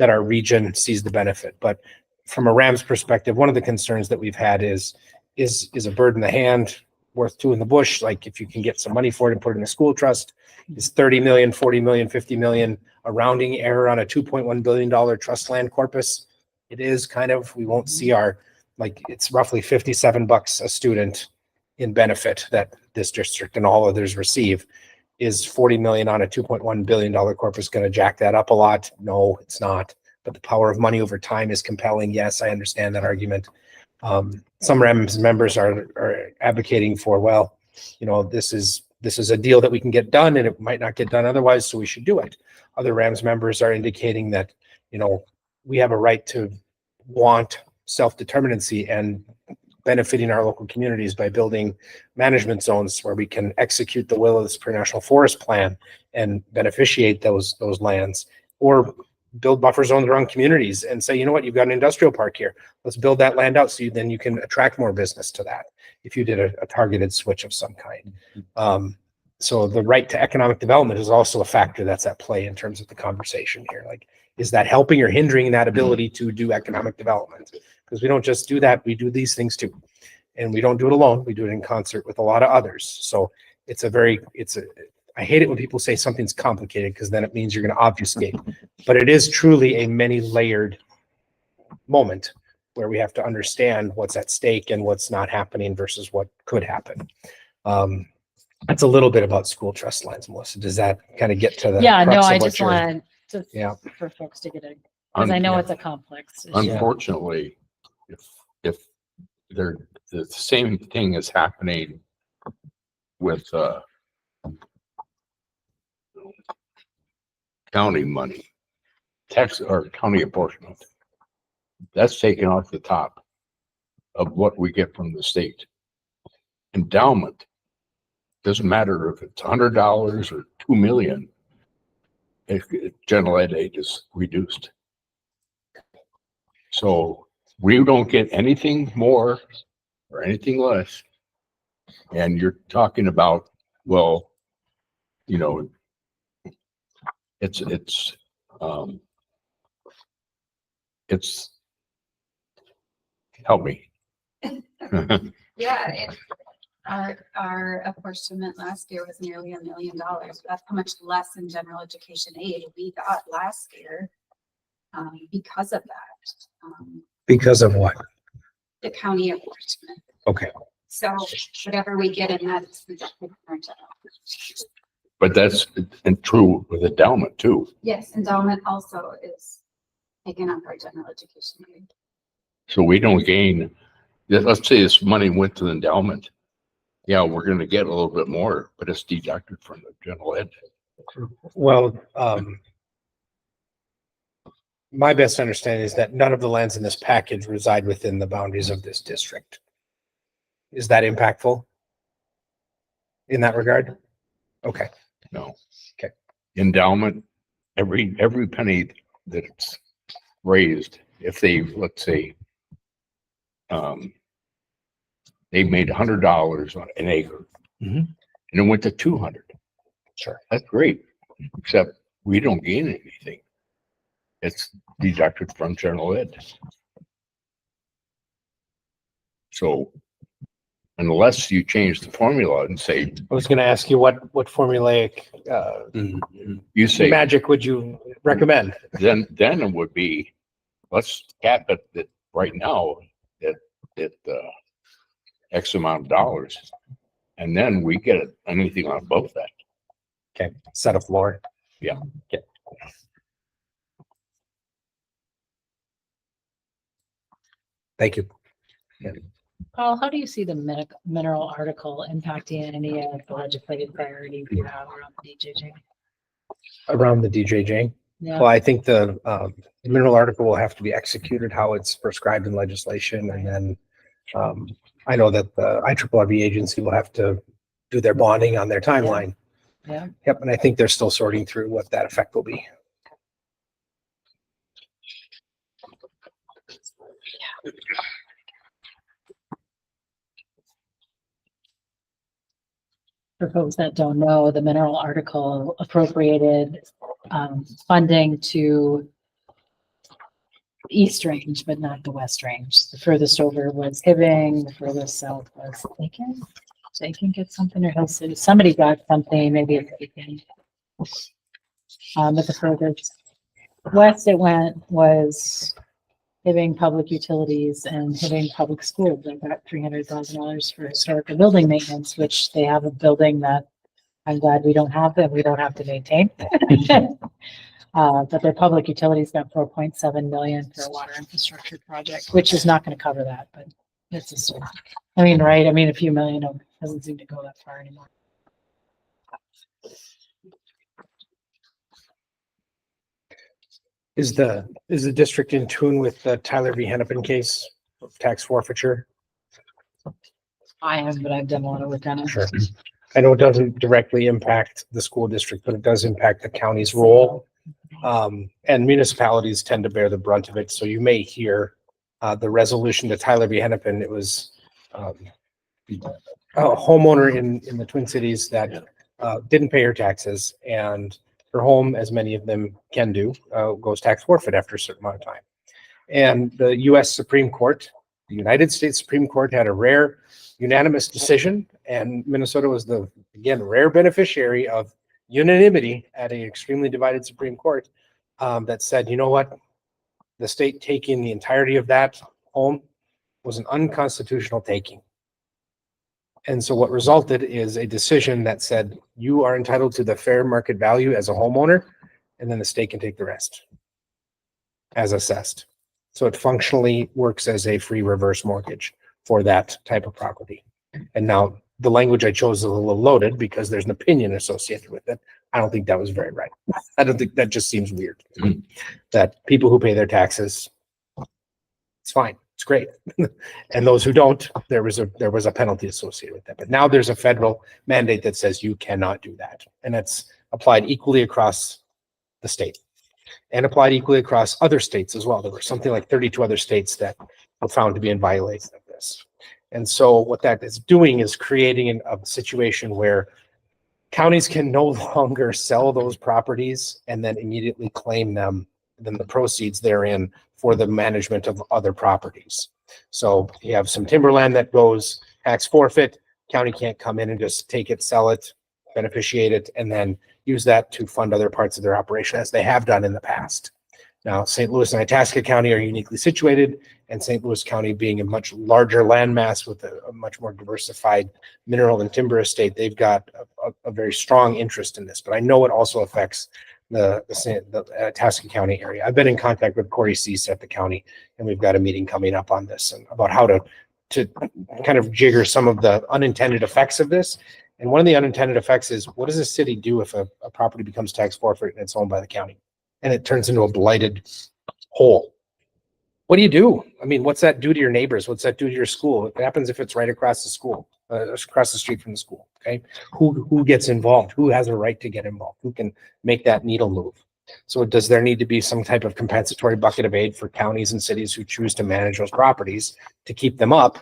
Speaker 2: our region sees the benefit. But from a Rams perspective, one of the concerns that we've had is a bird in the hand worth two in the bush? Like, if you can get some money for it and put it in a school trust, is 30 million, 40 million, 50 million a rounding error on a $2.1 billion trust land corpus? It is kind of. We won't see it's roughly $57 a student in benefit that this district and all others receive. Is 40 million on a $2.1 billion corpus going to jack that up a lot? No, it's not. But the power of money over time is compelling. Yes, I understand that argument. Some REMS members are advocating for, well, you know, this is a deal that we can get done and it might not get done otherwise, so we should do it. Other REMS members are indicating that, you know, we have a right to want self-determinancy and benefiting our local communities by building management zones where we can execute the will of this pre-national forest plan and beneficiate those lands, or build buffer zones around communities and say, you know what, you've got an industrial park here. Let's build that land out so then you can attract more business to that if you did a targeted switch of some kind. So the right to economic development is also a factor that's at play in terms of the conversation here. Like, is that helping or hindering that ability to do economic development? Because we don't just do that, we do these things too. And we don't do it alone, we do it in concert with a lot of others. So I hate it when people say something's complicated because then it means you're going to obfuscate. But it is truly a many layered moment where we have to understand what's at stake and what's not happening versus what could happen. That's a little bit about school trust lines, Melissa. Does that kind of get to the
Speaker 5: Yeah, no,
Speaker 2: crux of
Speaker 5: I
Speaker 2: what
Speaker 5: just
Speaker 2: you're-
Speaker 5: want to,
Speaker 2: Yeah.
Speaker 5: for folks to get it, because I know it's a complex issue.
Speaker 6: Unfortunately, if the same thing is happening with county money, tax or county apportionment, that's taken off the top of what we get from the state. Endowment, doesn't matter if it's $100 or 2 million, if general ed aid is reduced. So we don't get anything more or anything less. And you're talking about, well, you know, it's help me.
Speaker 7: Yeah, our apportionment last year was nearly $1 million. That's how much less in general education aid we got last year because of that.
Speaker 2: Because of what?
Speaker 7: The county apportionment.
Speaker 2: Okay.
Speaker 7: So whatever we get in that is deducted from our general.
Speaker 6: But that's and true with endowment too.
Speaker 7: Yes, endowment also is taken up our general education aid.
Speaker 6: So we don't gain, let's say this money went to the endowment. Yeah, we're going to get a little bit more, but it's deducted from the general ed.
Speaker 2: Well, my best understanding is that none of the lands in this package reside within the boundaries of this district. Is that impactful in that regard? Okay.
Speaker 6: No.
Speaker 2: Okay.
Speaker 6: Endowment, every penny that it's raised, if they, let's say, they made $100 on an acre,
Speaker 2: Mhm.
Speaker 6: and it went to 200.
Speaker 2: Sure.
Speaker 6: That's great, except we don't gain anything. It's deducted from general ed. So unless you change the formula and say,
Speaker 2: I was going to ask you what formulaic
Speaker 6: you say,
Speaker 2: magic would you recommend?
Speaker 6: then it would be, let's cap it at right now at X amount of dollars. And then we get anything on above that.
Speaker 2: Okay. Set a floor.
Speaker 6: Yeah.
Speaker 2: Okay. Thank you.
Speaker 5: Paul, how do you see the mineral article impacting any of the legislative priorities you have around the DJJ?
Speaker 2: Around the DJJ.
Speaker 5: Yeah,
Speaker 2: Well, I think the mineral article will have to be executed how it's prescribed in legislation. And then I know that the IRRB agency will have to do their bonding on their timeline.
Speaker 5: yeah.
Speaker 2: Yep. And I think they're still sorting through what that effect will be.
Speaker 5: For folks that don't know, the mineral article appropriated funding to East Range, but not the West Range. The furthest over was Hibbing, the furthest south was Aiken. Did Aiken get something, or Hill City? Somebody got something, maybe it's Aiken. But the furthest west it went was Hibbing Public Utilities and Hibbing Public Schools. They got $300,000 for historical building maintenance, which they have a building that I'm glad we don't have them. We don't have to maintain. But their public utilities got 4.7 million for a water infrastructure project, which is not going to cover that, but it's a start. I mean, right? I mean, a few million doesn't seem to go that far anymore.
Speaker 2: Is the district in tune with the Tyler v. Hennepin case of tax forfeiture?
Speaker 5: I have, but I've done a lot of work on it.
Speaker 2: Sure. I know it doesn't directly impact the school district, but it does impact the county's role. And municipalities tend to bear the brunt of it. So you may hear the resolution to Tyler v. Hennepin. It was a homeowner in the Twin Cities that didn't pay her taxes, and her home, as many of them can do, goes tax forfeit after a certain amount of time. And the U.S. Supreme Court, the United States Supreme Court, had a rare unanimous decision, and Minnesota was the, again, rare beneficiary of unanimity at an extremely divided Supreme Court that said, you know what, the state taking the entirety of that home was an unconstitutional taking. And so what resulted is a decision that said you are entitled to the fair market value as a homeowner, and then the state can take the rest as assessed. So it functionally works as a free reverse mortgage for that type of property. And now the language I chose is a little loaded because there's an opinion associated with it. I don't think that was very right. I don't think that just seems weird. That people who pay their taxes, it's fine. It's great. And those who don't, there was a penalty associated with that. But now there's a federal mandate that says you cannot do that. And it's applied equally across the state and applied equally across other states as well. There were something like 32 other states that were found to be in violation of this. And so what that is doing is creating a situation where counties can no longer sell those properties and then immediately claim them, then the proceeds therein for the management of other properties. So you have some timberland that goes tax forfeit, county can't come in and just take it, sell it, beneficiate it, and then use that to fund other parts of their operation as they have done in the past. Now, St. Louis and Itasca County are uniquely situated, and St. Louis County being a much larger landmass with a much more diversified mineral and timber estate, they've got a very strong interest in this. But I know it also affects the Itasca County area. I've been in contact with Corey Cease at the county, and we've got a meeting coming up on this and about how to kind of jigger some of the unintended effects of this. And one of the unintended effects is, what does a city do if a property becomes tax forfeit and it's owned by the county and it turns into a blighted hole? What do you do? I mean, what's that do to your neighbors? What's that do to your school? What happens if it's right across the school, across the street from the school? Okay. Who gets involved? Who has a right to get involved? Who can make that needle move? So does there need to be some type of compensatory bucket of aid for counties and cities who choose to manage those properties to keep them up?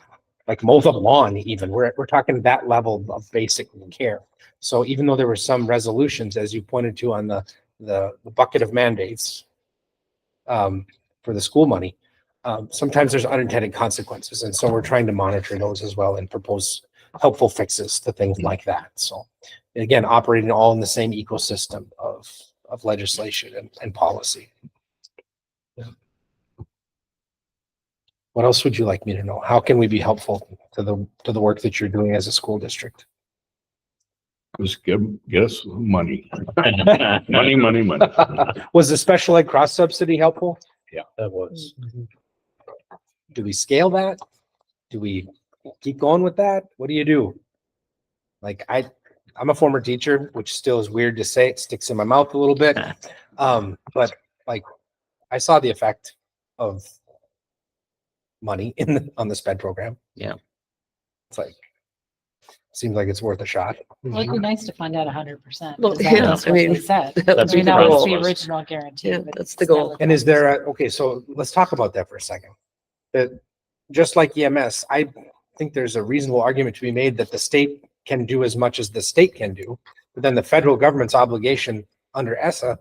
Speaker 2: Like mow the lawn even. We're talking that level of basic care. So even though there were some resolutions, as you pointed to on the bucket of mandates for the school money, sometimes there's unintended consequences. And so we're trying to monitor those as well and propose helpful fixes to things like that. So again, operating all in the same ecosystem of legislation and policy. Yeah. What else would you like me to know? How can we be helpful to the work that you're doing as a school district?
Speaker 6: Just get us money. money.
Speaker 2: Was the special ed cross subsidy helpful?
Speaker 6: Yeah,
Speaker 2: that was. Do we scale that? Do we keep going with that? What do you do? Like I'm a former teacher, which still is weird to say. It sticks in my mouth a little bit. But like I saw the effect of money on the SPED program.
Speaker 4: Yeah.
Speaker 2: It's like, seems like it's worth a shot.
Speaker 5: Well, it'd be nice to fund out 100%.
Speaker 8: Well,
Speaker 5: because
Speaker 8: yeah,
Speaker 5: that's
Speaker 8: I
Speaker 5: what
Speaker 8: mean,
Speaker 5: they said.
Speaker 8: that's
Speaker 5: I mean,
Speaker 8: the
Speaker 5: that was
Speaker 8: goal.
Speaker 5: the original guarantee.
Speaker 8: Yeah,
Speaker 5: but
Speaker 8: that's the
Speaker 5: it's not
Speaker 8: goal.
Speaker 5: what
Speaker 2: And is
Speaker 5: that
Speaker 2: there okay, so let's talk about that for a second. That just like EMS, I think there's a reasonable argument to be made that the state can do as much as the state can do, but then the federal government's obligation under ESSA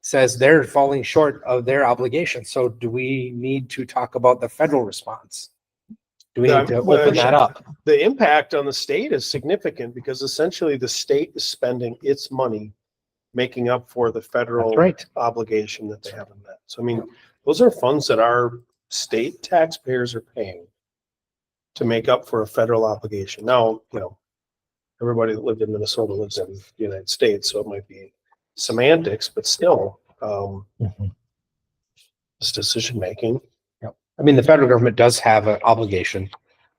Speaker 2: says they're falling short of their obligation. So do we need to talk about the federal response? Do we need to open that up?
Speaker 3: The impact on the state is significant because essentially the state is spending its money making up for the federal
Speaker 2: That's right.
Speaker 3: obligation that they haven't met. So, I mean, those are funds that our state taxpayers are paying to make up for a federal obligation. Now, everybody that lived in Minnesota lives in the United States, so it might be semantics, but still, it's decision-making.
Speaker 2: I mean, the federal government does have an obligation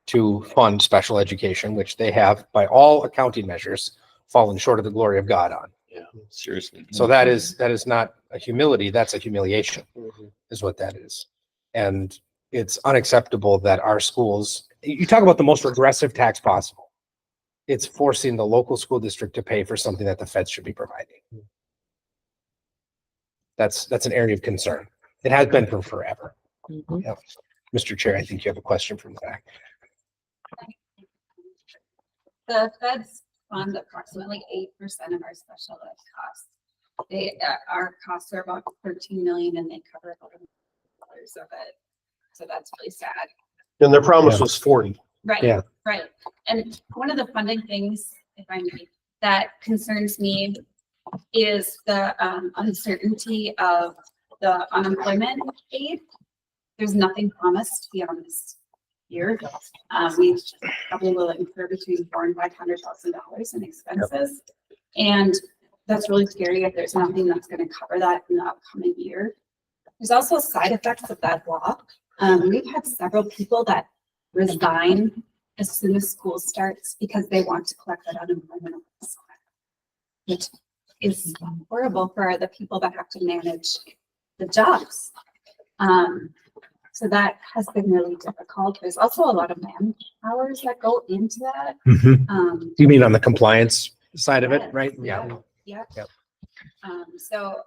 Speaker 2: to fund special education, which they have, by all accounting measures, fallen short of the glory of God on.
Speaker 4: Yeah, seriously.
Speaker 2: So that is not a humility, that's a humiliation, is what that is. And it's unacceptable that our schools, you talk about the most regressive tax possible. It's forcing the local school district to pay for something that the feds should be providing. That's an area of concern. It has been for forever. Yep. Mr. Chair, I think you have a question from the back.
Speaker 7: The feds fund approximately 8% of our special ed costs. Our costs are about 13 million and they cover $11 of it. So that's really sad.
Speaker 3: And their promise was 40.
Speaker 7: Right.
Speaker 2: Yeah.
Speaker 7: Right. And one of the funding things, if I may, that concerns me is the uncertainty of the unemployment aid. There's nothing promised beyond this year. We probably will incur between $400,000 and $500,000 in expenses. And that's really scary if there's nothing that's going to cover that in the upcoming year. There's also side effects of that law. We've had several people that resign as soon as school starts because they want to collect that unemployment, which is horrible for the people that have to manage the jobs. So that has been really difficult. There's also a lot of man hours that go into that.
Speaker 2: You mean on the compliance side of it, right?
Speaker 7: Yeah.
Speaker 2: Yep.
Speaker 7: So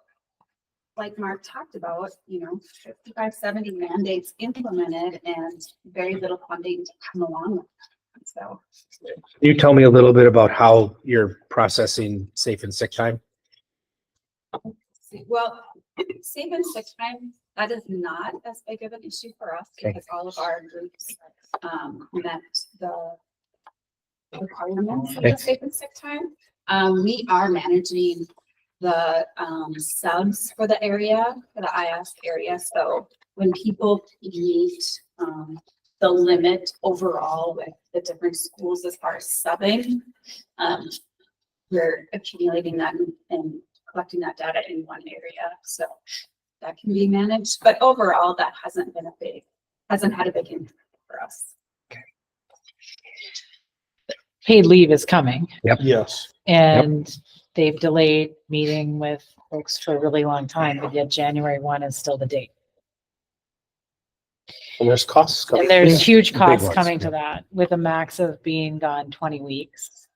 Speaker 7: like Mark talked about, 55, 70 mandates implemented and very little funding to come along with that. So.
Speaker 2: Can you tell me a little bit about how you're processing safe and sick time?
Speaker 7: Well, safe and sick time, that is not as big of an issue for us because all of our groups met the requirements of the safe and sick time. We are managing the subs for the area, for the IS area. So when people meet the limit overall with the different schools as far as subbing, we're accumulating that and collecting that data in one area. So that can be managed, but overall that hasn't had a big impact for us.
Speaker 5: Paid leave is coming
Speaker 3: Yes.
Speaker 5: and they've delayed meeting with folks for a really long time, but yet January 1 is still the date.
Speaker 3: And there's costs coming.
Speaker 5: And there's huge
Speaker 2: Big
Speaker 5: costs
Speaker 2: ones,
Speaker 5: coming to that with a max of being gone 20 weeks.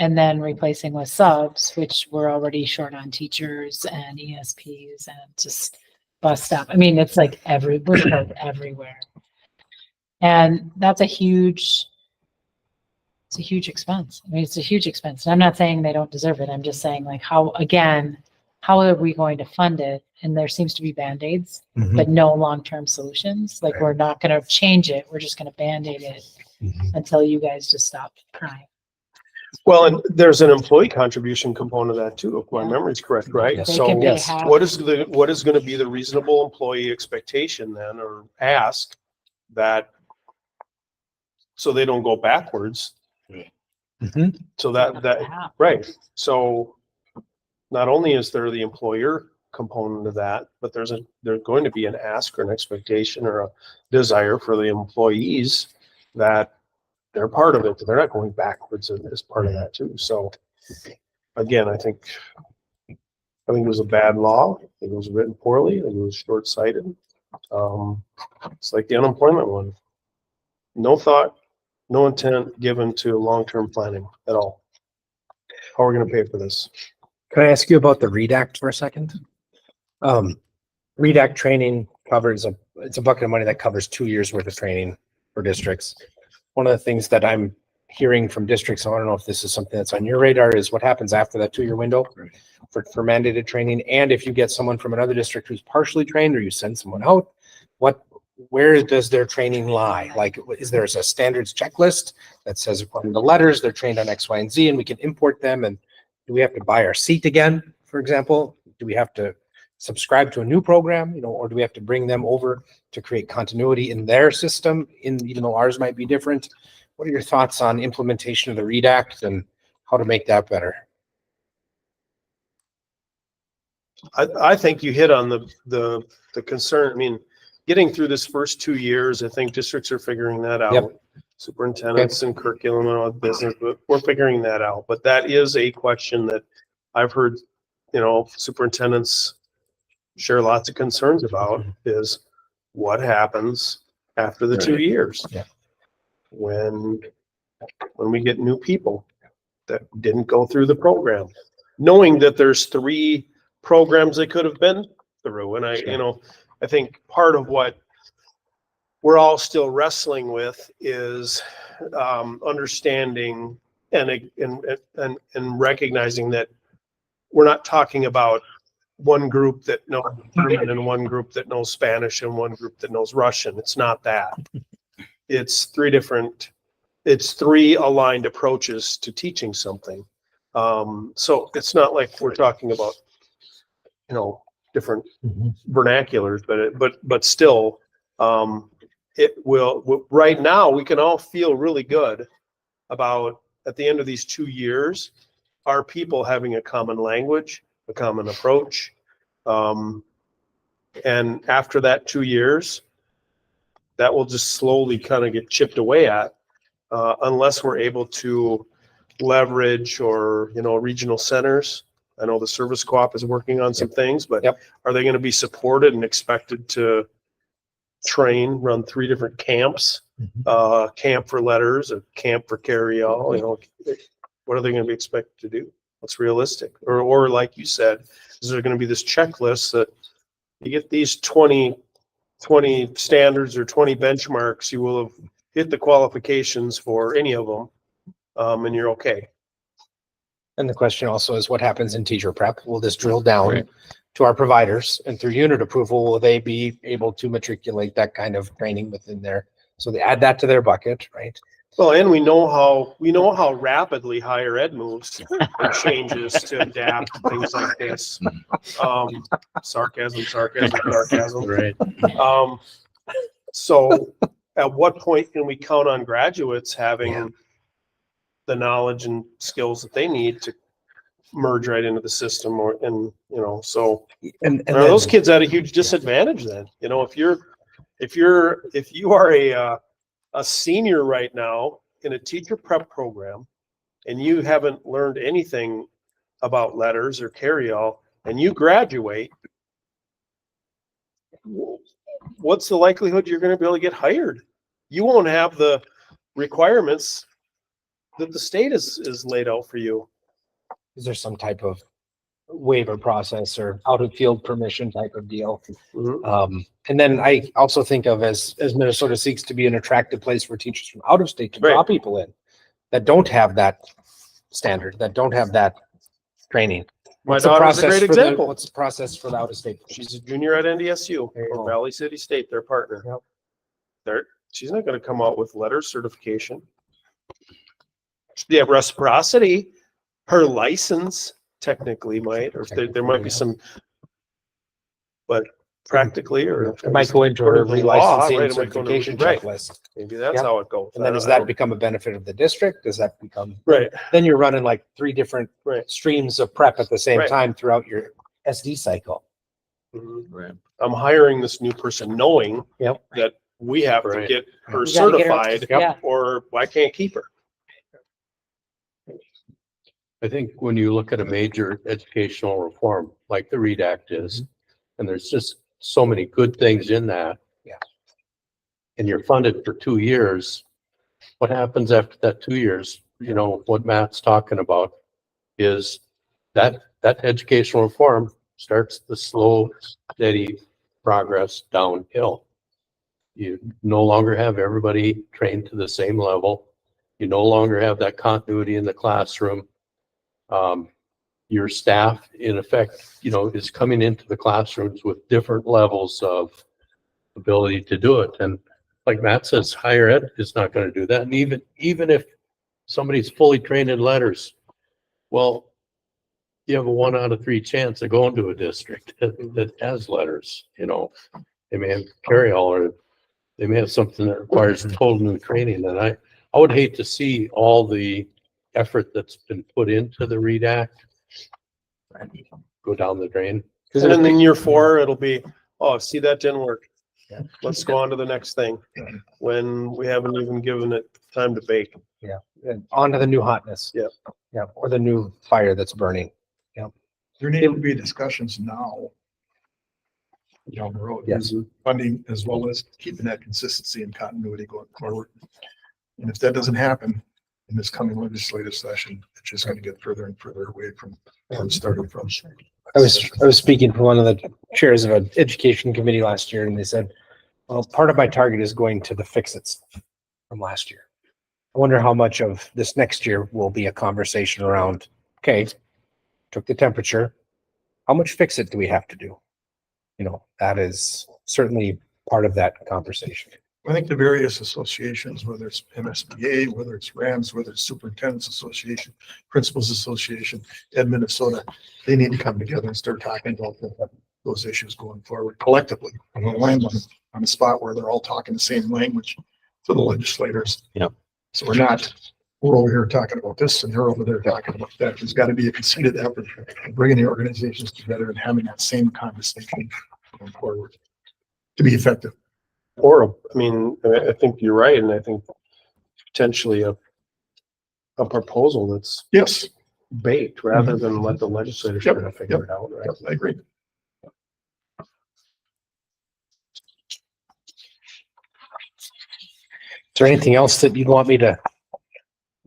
Speaker 5: And then replacing with subs, which we're already short on teachers and ESPs and just bus staff. I mean, it's like we're short everywhere. And that's a huge expense. I mean, it's a huge expense. And I'm not saying they don't deserve it. I'm just saying like how are we going to fund it? And there seems to be Band-Aids, but no long-term solutions. Like we're not going to change it. We're just going to Band-Aid it until you guys just stop crying.
Speaker 3: Well, and there's an employee contribution component of that too, if my memory's correct, right?
Speaker 2: Yes.
Speaker 5: They
Speaker 3: So
Speaker 5: can pay
Speaker 2: yes.
Speaker 5: half.
Speaker 3: what is going to be the reasonable employee expectation then, or ask that so they don't go backwards? So that
Speaker 5: Half.
Speaker 3: right. So not only is there the employer component of that, but there's going to be an ask or an expectation or a desire for the employees that they're part of it. They're not going backwards as part of that too. So again, I think it was a bad law. I think it was written poorly. I think it was short-sighted. It's like the unemployment one. No thought, no intent given to long-term planning at all. How are we going to pay for this?
Speaker 2: Can I ask you about the READ Act for a second? READ Act training covers it's a bucket of money that covers 2 years worth of training for districts. One of the things that I'm hearing from districts, I don't know if this is something that's on your radar, is what happens after that 2-year window for mandated training. And if you get someone from another district who's partially trained or you send someone out, where does their training lie? Like, is there a standards checklist that says according to letters, they're trained on X, Y, and Z, and we can import them? And do we have to buy our seat again, for example? Do we have to subscribe to a new program, or do we have to bring them over to create continuity in their system, even though ours might be different? what are your thoughts on implementation of the READ Act and how to make that better?
Speaker 3: I think you hit on the concern. I mean, getting through this first 2 years, I think districts are figuring that out.
Speaker 2: Yep.
Speaker 3: Superintendents and curriculum and all business, but we're figuring that out. But that is a question that I've heard, superintendents share lots of concerns about, is what happens after the 2 years?
Speaker 2: Yeah.
Speaker 3: When we get new people that didn't go through the program, knowing that there's 3 programs they could have been through. And I think part of what we're all still wrestling with is understanding and recognizing that we're not talking about one group that knows German and one group that knows Spanish and one group that knows Russian. It's not that. It's 3 aligned approaches to teaching something. So it's not like we're talking about, different vernaculars, but still, it will, right now, we can all feel really good about, at the end of these 2 years, our people having a common language, a common approach. And after that 2 years, that will just slowly kind of get chipped away at, unless we're able to leverage or, regional centers. I know the service co-op is working on some things, but are they going to be supported and expected to run 3 different camps? Camp for letters, a camp for carry-all, what are they going to be expected to do? What's realistic? Or like you said, is there going to be this checklist that you get these 20 standards or 20 benchmarks, you will have hit the qualifications for any of them, and you're okay.
Speaker 2: And the question also is what happens in teacher prep? Will this drill down to our providers, and through unit approval, will they be able to matriculate that kind of training within there? So they add that to their bucket, right?
Speaker 3: Well, and we know how rapidly higher ed moves and changes to adapt to things like this. Sarcasm.
Speaker 1: Right.
Speaker 3: So at what point can we count on graduates having the knowledge and skills that they need to merge right into the system, and
Speaker 2: And
Speaker 3: are those kids at a huge disadvantage then? If you are a senior right now in a teacher prep program and you haven't learned anything about letters or carry-all and you graduate, what's the likelihood you're going to be able to get hired? You won't have the requirements that the state is laid out for you.
Speaker 2: is there some type of waiver process or out of field permission type of deal? And then I also think of as Minnesota seeks to be an attractive place for teachers from out of state to draw people in that don't have that standard, that don't have that training.
Speaker 3: My daughter's a great example.
Speaker 2: What's the process for the out of state?
Speaker 3: She's a junior at NDSU or Valley City State, their partner. She's not going to come out with letter certification. Yeah, reciprocity, her license technically might, or there might be some, but practically, or
Speaker 2: It might go into a relicensing and certification checklist.
Speaker 3: Maybe that's how it goes.
Speaker 2: And then does that become a benefit of the district? Does that become?
Speaker 3: Right.
Speaker 2: Then you're running like 3 different streams of prep at the same time throughout your SD cycle.
Speaker 1: Right.
Speaker 3: I'm hiring this new person knowing that we have to get her certified or I can't keep her.
Speaker 1: I think when you look at a major educational reform like the READ Act is, and there's just so many good things in that. And you're funded for 2 years. What happens after that 2 years? What Matt's talking about is that educational reform starts the slow, steady progress downhill. You no longer have everybody trained to the same level. You no longer have that continuity in the classroom. Your staff, in effect, is coming into the classrooms with different levels of ability to do it. And like Matt says, higher ed is not going to do that. And even if somebody's fully trained in letters, well, you have a 1 out of 3 chance of going to a district that has letters. They may have carry-all, or they may have something that requires total new training. And I would hate to see all the effort that's been put into the READ Act go down the drain.
Speaker 3: And then in year 4, it'll be, oh, see, that didn't work.
Speaker 2: Yeah.
Speaker 3: Let's go on to the next thing when we haven't even given it time to bake.
Speaker 2: And on to the new hotness.
Speaker 3: Yep.
Speaker 2: Yeah, or the new fire that's burning.
Speaker 8: There need to be discussions now down the road.
Speaker 2: Yes.
Speaker 8: Funding as well as keeping that consistency and continuity going forward. And if that doesn't happen in this coming legislative session, it's just going to get further and further away from where it started from.
Speaker 2: I was speaking to one of the chairs of an education committee last year, and they said, well, part of my target is going to the fix-its from last year. I wonder how much of this next year will be a conversation around, okay, took the temperature. How much fix-it do we have to do? You know, that is certainly part of that conversation.
Speaker 8: I think the various associations, whether it's MSBA, whether it's RAMS, whether it's Superintendent's Association, Principals Association, Ed Minnesota, they need to come together and start talking about those issues going forward collectively. And we'll land on a spot where they're all talking the same language to the legislators.
Speaker 4: Yep.
Speaker 8: So we're over here talking about this and they're over there talking about that. There's got to be a concerted effort of bringing the organizations together and having that same conversation going forward to be effective.
Speaker 3: Or, I mean, I think you're right, and I think potentially a proposal that's
Speaker 8: Yes,
Speaker 3: baked rather than let the legislators try to figure it out, right?
Speaker 8: yep, I agree.
Speaker 2: Is there anything else that you'd want me to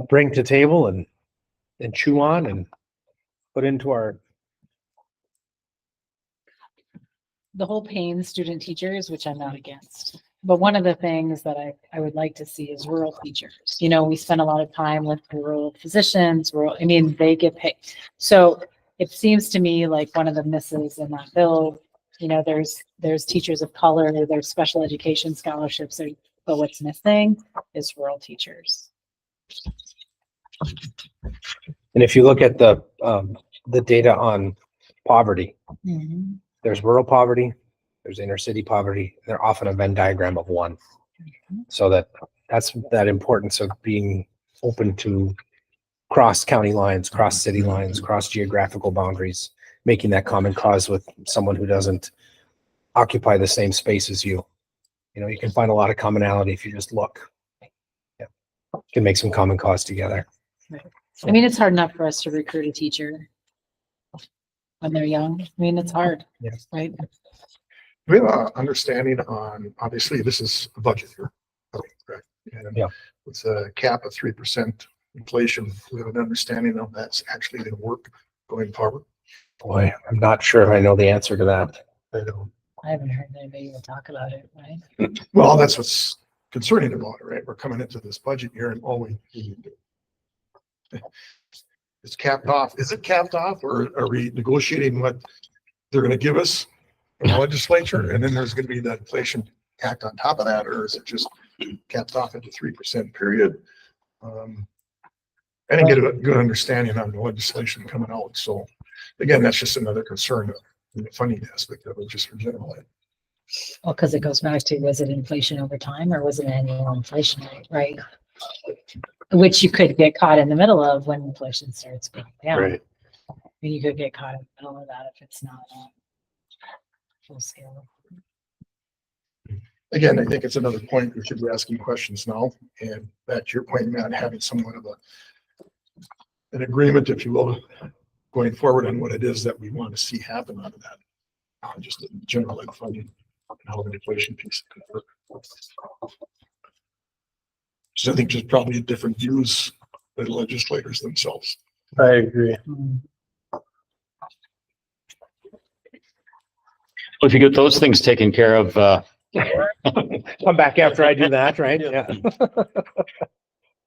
Speaker 2: bring to table and chew on and put into our?
Speaker 5: The whole paying student teachers, which I'm not against. But one of the things that I would like to see is rural teachers. You know, we spend a lot of time with rural physicians, they get paid. So it seems to me like one of the misses in that bill, you know, there's teachers of color, there's special education scholarships, but what's missing is rural teachers.
Speaker 2: And if you look at the data on poverty,
Speaker 5: Mhm.
Speaker 2: there's rural poverty, there's inner city poverty. They're often a Venn diagram of one. So that's that importance of being open to cross county lines, cross city lines, cross geographical boundaries, making that common cause with someone who doesn't occupy the same space as you. You know, you can find a lot of commonality if you just look. Yeah. You can make some common cause together.
Speaker 5: I mean, it's hard enough for us to recruit a teacher when they're young. I mean, it's hard,
Speaker 2: Yes.
Speaker 5: right?
Speaker 8: We have an understanding on, obviously, this is a budget here. Correct? And
Speaker 2: Yeah.
Speaker 8: with a cap of 3% inflation, we have an understanding of that's actually going to work going forward.
Speaker 2: Boy, I'm not sure if I know the answer to that.
Speaker 8: I know.
Speaker 5: I haven't heard anybody even talk about it, right?
Speaker 8: Well, that's what's concerning about it, right? We're coming into this budget year and all we it's capped off. Is it capped off or are we negotiating what they're going to give us in the legislature? And then there's going to be that inflation act on top of that, or is it just capped off at the 3% period? I didn't get a good understanding on the legislation coming out. So again, that's just another concern in the funding aspect of it, just for general ed.
Speaker 5: Well, because it goes back to, was it inflation over time or was it annual inflation rate, right? Which you could get caught in the middle of when inflation starts going down.
Speaker 1: Right.
Speaker 5: I mean, you could get caught in the middle of that if it's not full scale.
Speaker 8: Again, I think it's another point we should be asking questions now. And back to your point, Matt, having somewhat of an agreement, if you will, going forward on what it is that we want to see happen out of that. Just in general ed funding and how the inflation piece could work. So I think just probably different views by the legislators themselves.
Speaker 3: I agree.
Speaker 4: Well, if you get those things taken care of,
Speaker 2: Come back after I do that, right? Yeah.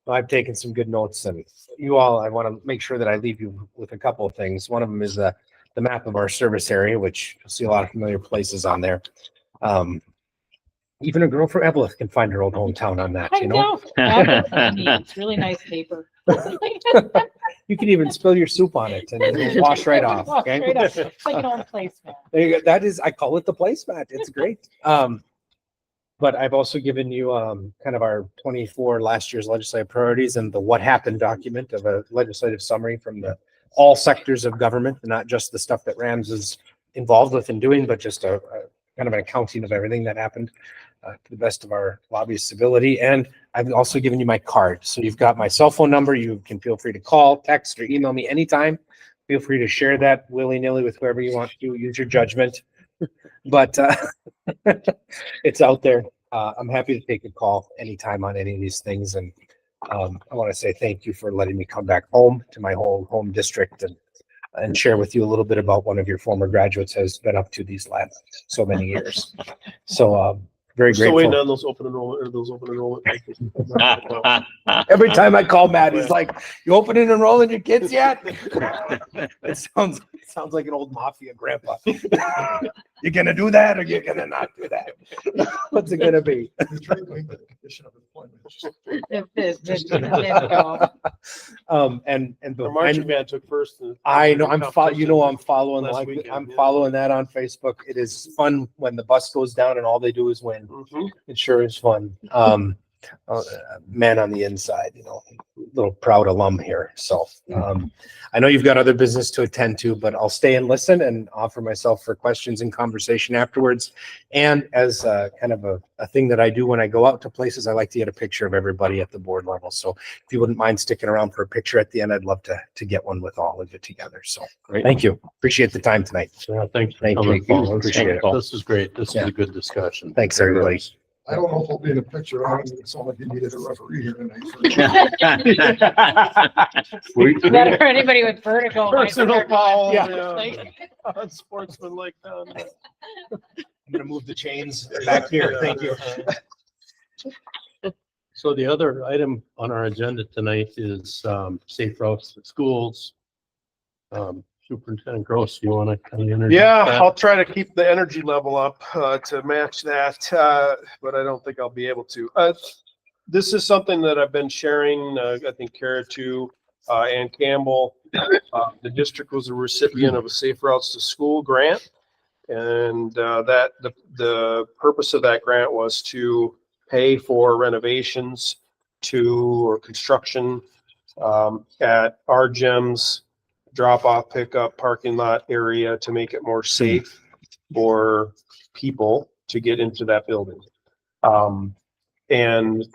Speaker 2: I've taken some good notes, and you all, I want to make sure that I leave you with a couple of things. One of them is the map of our service area, which you'll see a lot of familiar places on there. Even a girl from Evelyn can find her old hometown on that,
Speaker 5: I
Speaker 2: you know?
Speaker 5: know. It's really nice paper.
Speaker 2: You can even spill your soup on it and it'll wash right off,
Speaker 5: Wash
Speaker 2: okay?
Speaker 5: right off. It's like an old placemat.
Speaker 2: There you go. That is, I call it the placemat. It's great. But I've also given you kind of our 24 last year's legislative priorities and the what happened document of a legislative summary from the all sectors of government, not just the stuff that Rams is involved with and doing, but just a kind of an accounting of everything that happened to the best of our lobbyist ability. And I've also given you my card. So you've got my cell phone number. You can feel free to call, text, or email me anytime. Feel free to share that willy-nilly with whoever you want to. Use your judgment. But it's out there. I'm happy to take a call anytime on any of these things. And I want to say thank you for letting me come back home to my whole home district and share with you a little bit about one of your former graduates has been up to these last so many years. So very
Speaker 3: Still waiting
Speaker 2: grateful.
Speaker 3: on those open enrollment.
Speaker 2: Every time I call Matt, he's like, "You open and enrolling your kids yet?" It sounds like an old mafia grandpa. You gonna do that or you gonna not do that? What's it gonna be?
Speaker 8: We try to make that a condition of employment.
Speaker 2: And
Speaker 3: The marching band took first.
Speaker 2: I know I'm following
Speaker 3: Last
Speaker 2: like
Speaker 3: weekend,
Speaker 2: I'm
Speaker 3: yeah.
Speaker 2: following that on Facebook. It is fun when the bus goes down and all they do is win.
Speaker 3: Mhm.
Speaker 2: It sure is fun. Man on the inside, little proud alum here. So I know you've got other business to attend to, but I'll stay and listen and offer myself for questions and conversation afterwards. And as kind of a thing that I do when I go out to places, I like to get a picture of everybody at the board level. So if you wouldn't mind sticking around for a picture at the end, I'd love to get one with all of you together. So thank you. Appreciate the time tonight.
Speaker 1: Yeah, thanks.
Speaker 2: Thank you. Appreciate it.
Speaker 1: This is great. This is
Speaker 2: Yeah.
Speaker 1: a good discussion.
Speaker 2: Thanks, everybody.
Speaker 8: I don't know if I'll be in a picture. I don't think it's all like you needed a referee here tonight.
Speaker 5: Better for anybody with vertigo.
Speaker 3: Personal foul.
Speaker 2: Yeah.
Speaker 3: Sportsman like that.
Speaker 2: I'm gonna move the chains back here. Thank you.
Speaker 1: So the other item on our agenda tonight is safe routes to schools. Superintendent Gross, you want to kind of introduce
Speaker 3: Yeah,
Speaker 1: that?
Speaker 3: I'll try to keep the energy level up to match that, but I don't think I'll be able to. This is something that I've been sharing, I think Kara too, and Campbell. The district was a recipient of a Safe Routes to School grant. And that the purpose of that grant was to pay for renovations or construction at our gyms, drop off, pickup, parking lot area to make it more safe for people to get into that building. And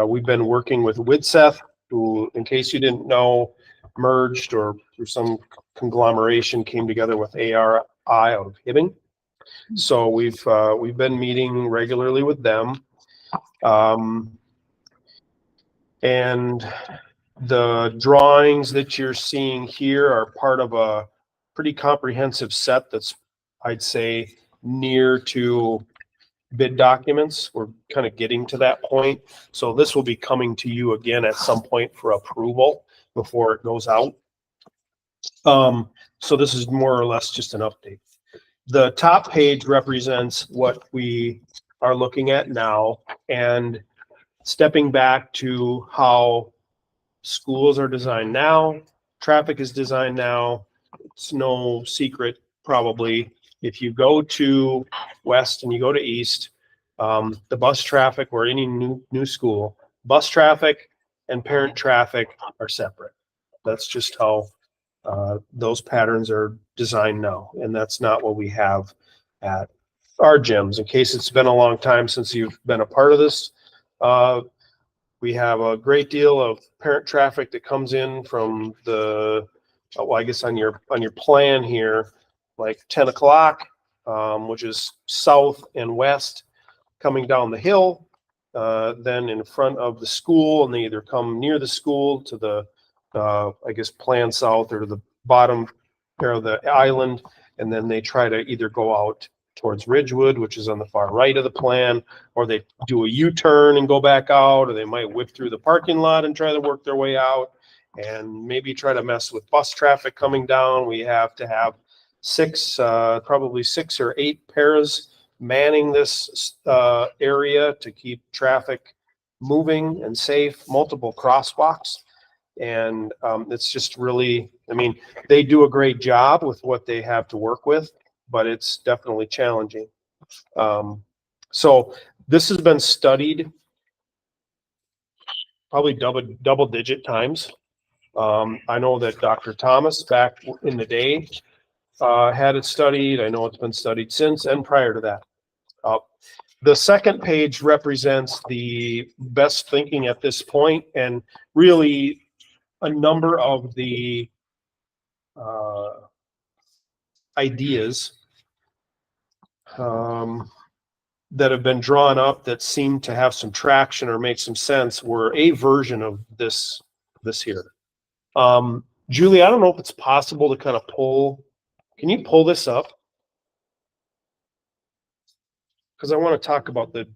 Speaker 3: we've been working with Widseth, who, in case you didn't know, merged or through some conglomeration came together with ARI out of Hibbing. So we've been meeting regularly with them. And the drawings that you're seeing here are part of a pretty comprehensive set that's, I'd say, near to bid documents. We're kind of getting to that point. So this will be coming to you again at some point for approval before it goes out. So this is more or less just an update. The top page represents what we are looking at now, and stepping back to how schools are designed now, traffic is designed now. It's no secret, probably, if you go to west and you go to east, the bus traffic or any new school, bus traffic and parent traffic are separate. That's just how those patterns are designed now, and that's not what we have at our gyms. In case it's been a long time since you've been a part of this, we have a great deal of parent traffic that comes in from the, well, I guess on your plan here, like 10 o'clock, which is south and west, coming down the hill, then in front of the school, and they either come near the school to the, I guess, plan south or to the bottom or the island, and then they try to either go out towards Ridgewood, which is on the far right of the plan, or they do a U-turn and go back out, or they might whip through the parking lot and try to work their way out, and maybe try to mess with bus traffic coming down. We have to have probably 6 or 8 paras manning this area to keep traffic moving and safe, multiple crosswalks. And it's just really, I mean, they do a great job with what they have to work with, but it's definitely challenging. So This has been studied probably double digit times. I know that Dr. Thomas back in the day had it studied. I know it's been studied since and prior to that. The second page represents the best thinking at this point, and really a number of the ideas that have been drawn up that seem to have some traction or make some sense were a version of this here. Julie, I don't know if it's possible to kind of can you pull this up? Because I want to talk about the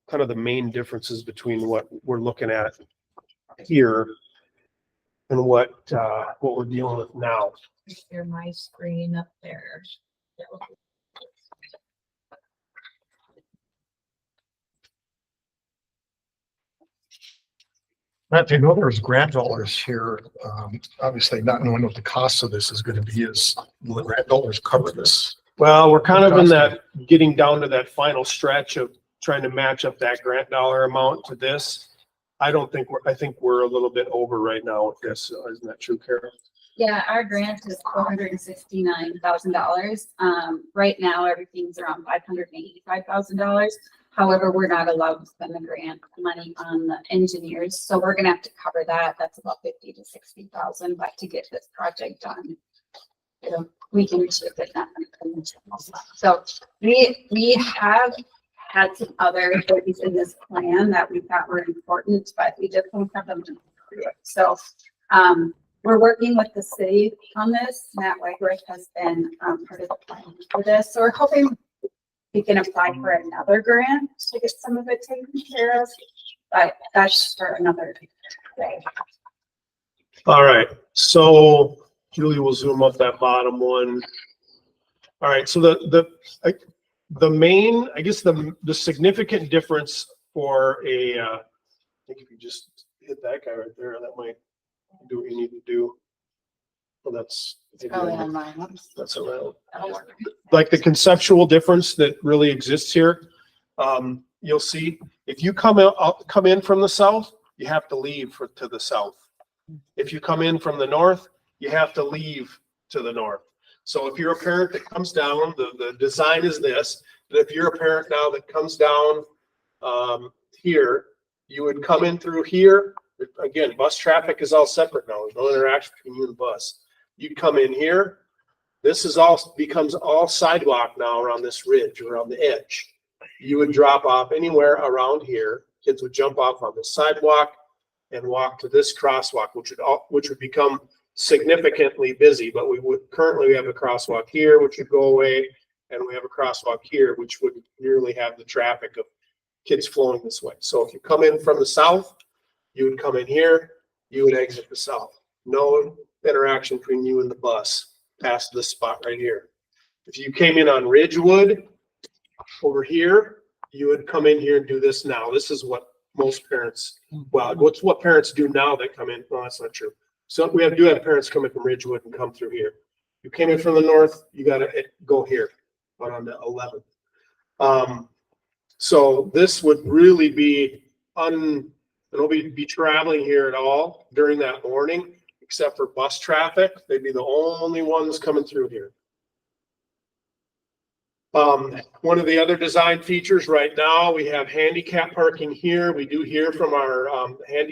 Speaker 3: kind of the main differences between what we're looking at here and what we're dealing with now.
Speaker 9: Share my screen up there.
Speaker 8: Matt, you know there's grant dollars here. Obviously not knowing what the cost of this is gonna be is, will the grant dollars cover this?
Speaker 3: Well, we're kind of in that, getting down to that final stretch of trying to match up that grant dollar amount to this. I think we're a little bit over right now with this. Isn't that true, Kara?
Speaker 7: Yeah, our grant is $469,000. Right now, everything's around $585,000. However, we're not allowed to spend the grant money on the engineers, so we're gonna have to cover that. That's about 50 to 60,000, but to get this project done, you know, we can shift it that. So we have had some other things in this plan that we thought were important, but we just don't have them to do it. So we're working with the city on this. Matt Wegworth has been part of the plan for this. So we're hoping we can apply for another grant to get some of it taken care of, but that's for another day.
Speaker 3: All right, so Julie will zoom up that bottom one. All right, so the main, I guess the significant difference for I think if you just hit that guy right there, that might do what you need to do. Well, that's around. Like the conceptual difference that really exists here. You'll see if you come in from the south, you have to leave to the south. If you come in from the north, you have to leave to the north. So if you're a parent that comes down, the design is this, that if you're a parent now that comes down here, you would come in through here. Again, bus traffic is all separate now. There's no interaction between you and the bus. You'd come in here. This is becomes all sidewalk now around this ridge, around the edge. You would drop off anywhere around here. Kids would jump off on the sidewalk and walk to this crosswalk, which would become significantly busy. But currently we have a crosswalk here, which would go away, and we have a crosswalk here, which would nearly have the traffic of kids flowing this way. So if you come in from the south, you would come in here, you would exit the south. No interaction between you and the bus past this spot right here. If you came in on Ridgewood over here, you would come in here and do this now. This is what most parents, well, what's what parents do now that come in. No, that's not true. So we do have parents come in from Ridgewood and come through here. You came in from the north, you got to go here on the 11th. So this would really be nobody be traveling here at all during that morning, except for bus traffic. They'd be the only ones coming through here. One of the other design features right now, we have handicap parking here. We do hear from our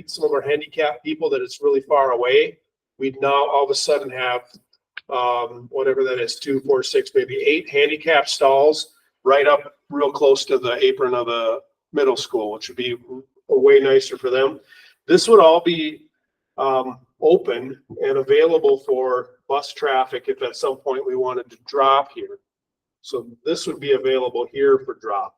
Speaker 3: some of our handicap people that it's really far away. We'd now all of a sudden have whatever that is, 2, 4, 6, maybe 8 handicap stalls right up real close to the apron of the middle school, which would be way nicer for them. This would all be open and available for bus traffic if at some point we wanted to drop here. So this would be available here for drop.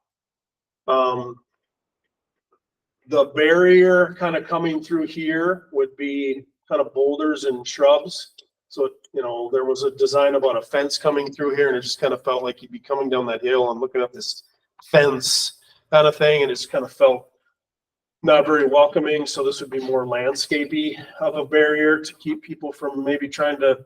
Speaker 3: The barrier kind of coming through here would be kind of boulders and shrubs. So, you know, there was a design about a fence coming through here, and it just kind of felt like you'd be coming down that hill and looking at this fence kind of thing, and it just kind of felt not very welcoming. So this would be more landscapey of a barrier to keep people from maybe trying to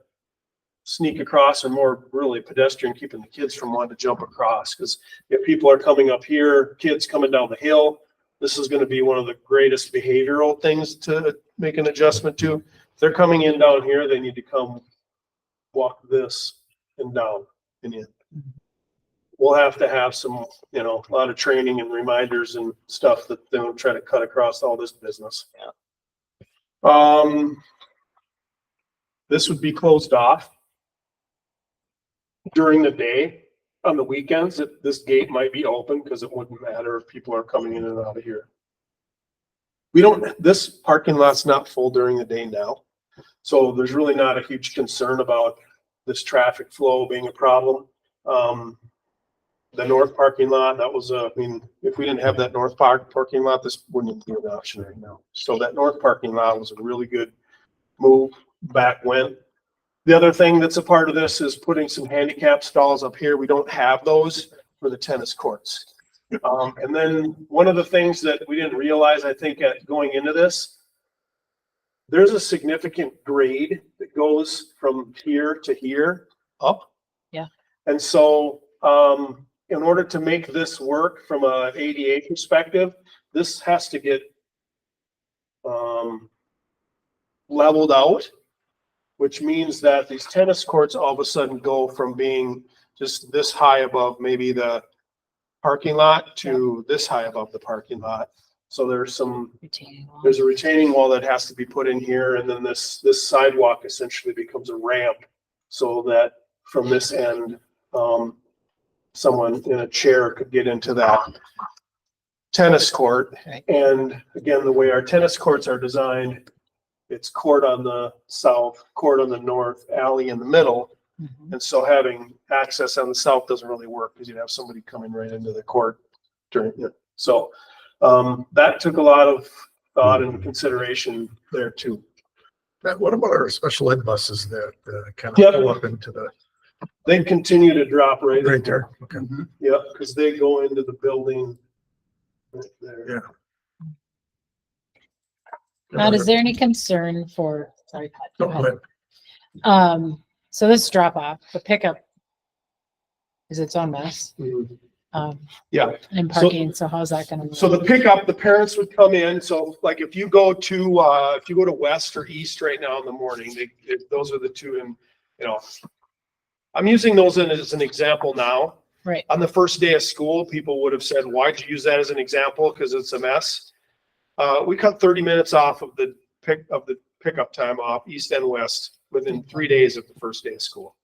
Speaker 3: sneak across, or more really pedestrian, keeping the kids from wanting to jump across. Because if people are coming up here, kids coming down the hill, this is going to be one of the greatest behavioral things to make an adjustment to. If they're coming in down here, they need to come walk this and down and in. We'll have to have some, a lot of training and reminders and stuff that they don't try to cut across all this business. This would be closed off during the day. On the weekends, this gate might be open because it wouldn't matter if people are coming in and out of here. This parking lot's not full during the day now. So there's really not a huge concern about this traffic flow being a problem. The north parking lot, if we didn't have that north parking lot, this wouldn't be an option right now. So that north parking lot was a really good move back when. The other thing that's a part of this is putting some handicap stalls up here. We don't have those for the tennis courts. And then one of the things that we didn't realize, I think, at going into this, there's a significant grade that goes from here to here up.
Speaker 5: Yeah.
Speaker 3: And so in order to make this work from a ADA perspective, this has to get leveled out, which means that these tennis courts all of a sudden go from being just this high above maybe the parking lot to this high above the parking lot. So there's a retaining wall that has to be put in here, and then this sidewalk essentially becomes a ramp, so that from this end, someone in a chair could get into that tennis court.
Speaker 5: Right.
Speaker 3: And again, the way our tennis courts are designed, it's court on the south, court on the north, alley in the middle.
Speaker 5: Mhm.
Speaker 3: And so having access on the south doesn't really work because you'd have somebody coming right into the court during it. So that took a lot of thought and consideration there too.
Speaker 8: Matt, what about our special ed buses that kind of
Speaker 3: Yep.
Speaker 8: pull up into the,
Speaker 3: They continue to drop right
Speaker 8: there? Okay.
Speaker 3: Yeah, because they go into the building right there.
Speaker 8: Yeah.
Speaker 5: Matt, is there any concern for, sorry, Pat, go
Speaker 8: Go
Speaker 5: ahead.
Speaker 8: ahead.
Speaker 5: So this drop off, the pickup is its own mess.
Speaker 3: Mhm.
Speaker 5: And parking, so how's that gonna?
Speaker 3: So the pickup, the parents would come in. So like if you go to west or east right now in the morning, those are the two. And I'm using those as an example now.
Speaker 5: Right.
Speaker 3: On the first day of school, people would have said, "Why'd you use that as an example?" Because it's a mess. We cut 30 minutes off of the pickup time off east and west within 3 days of the first day of school.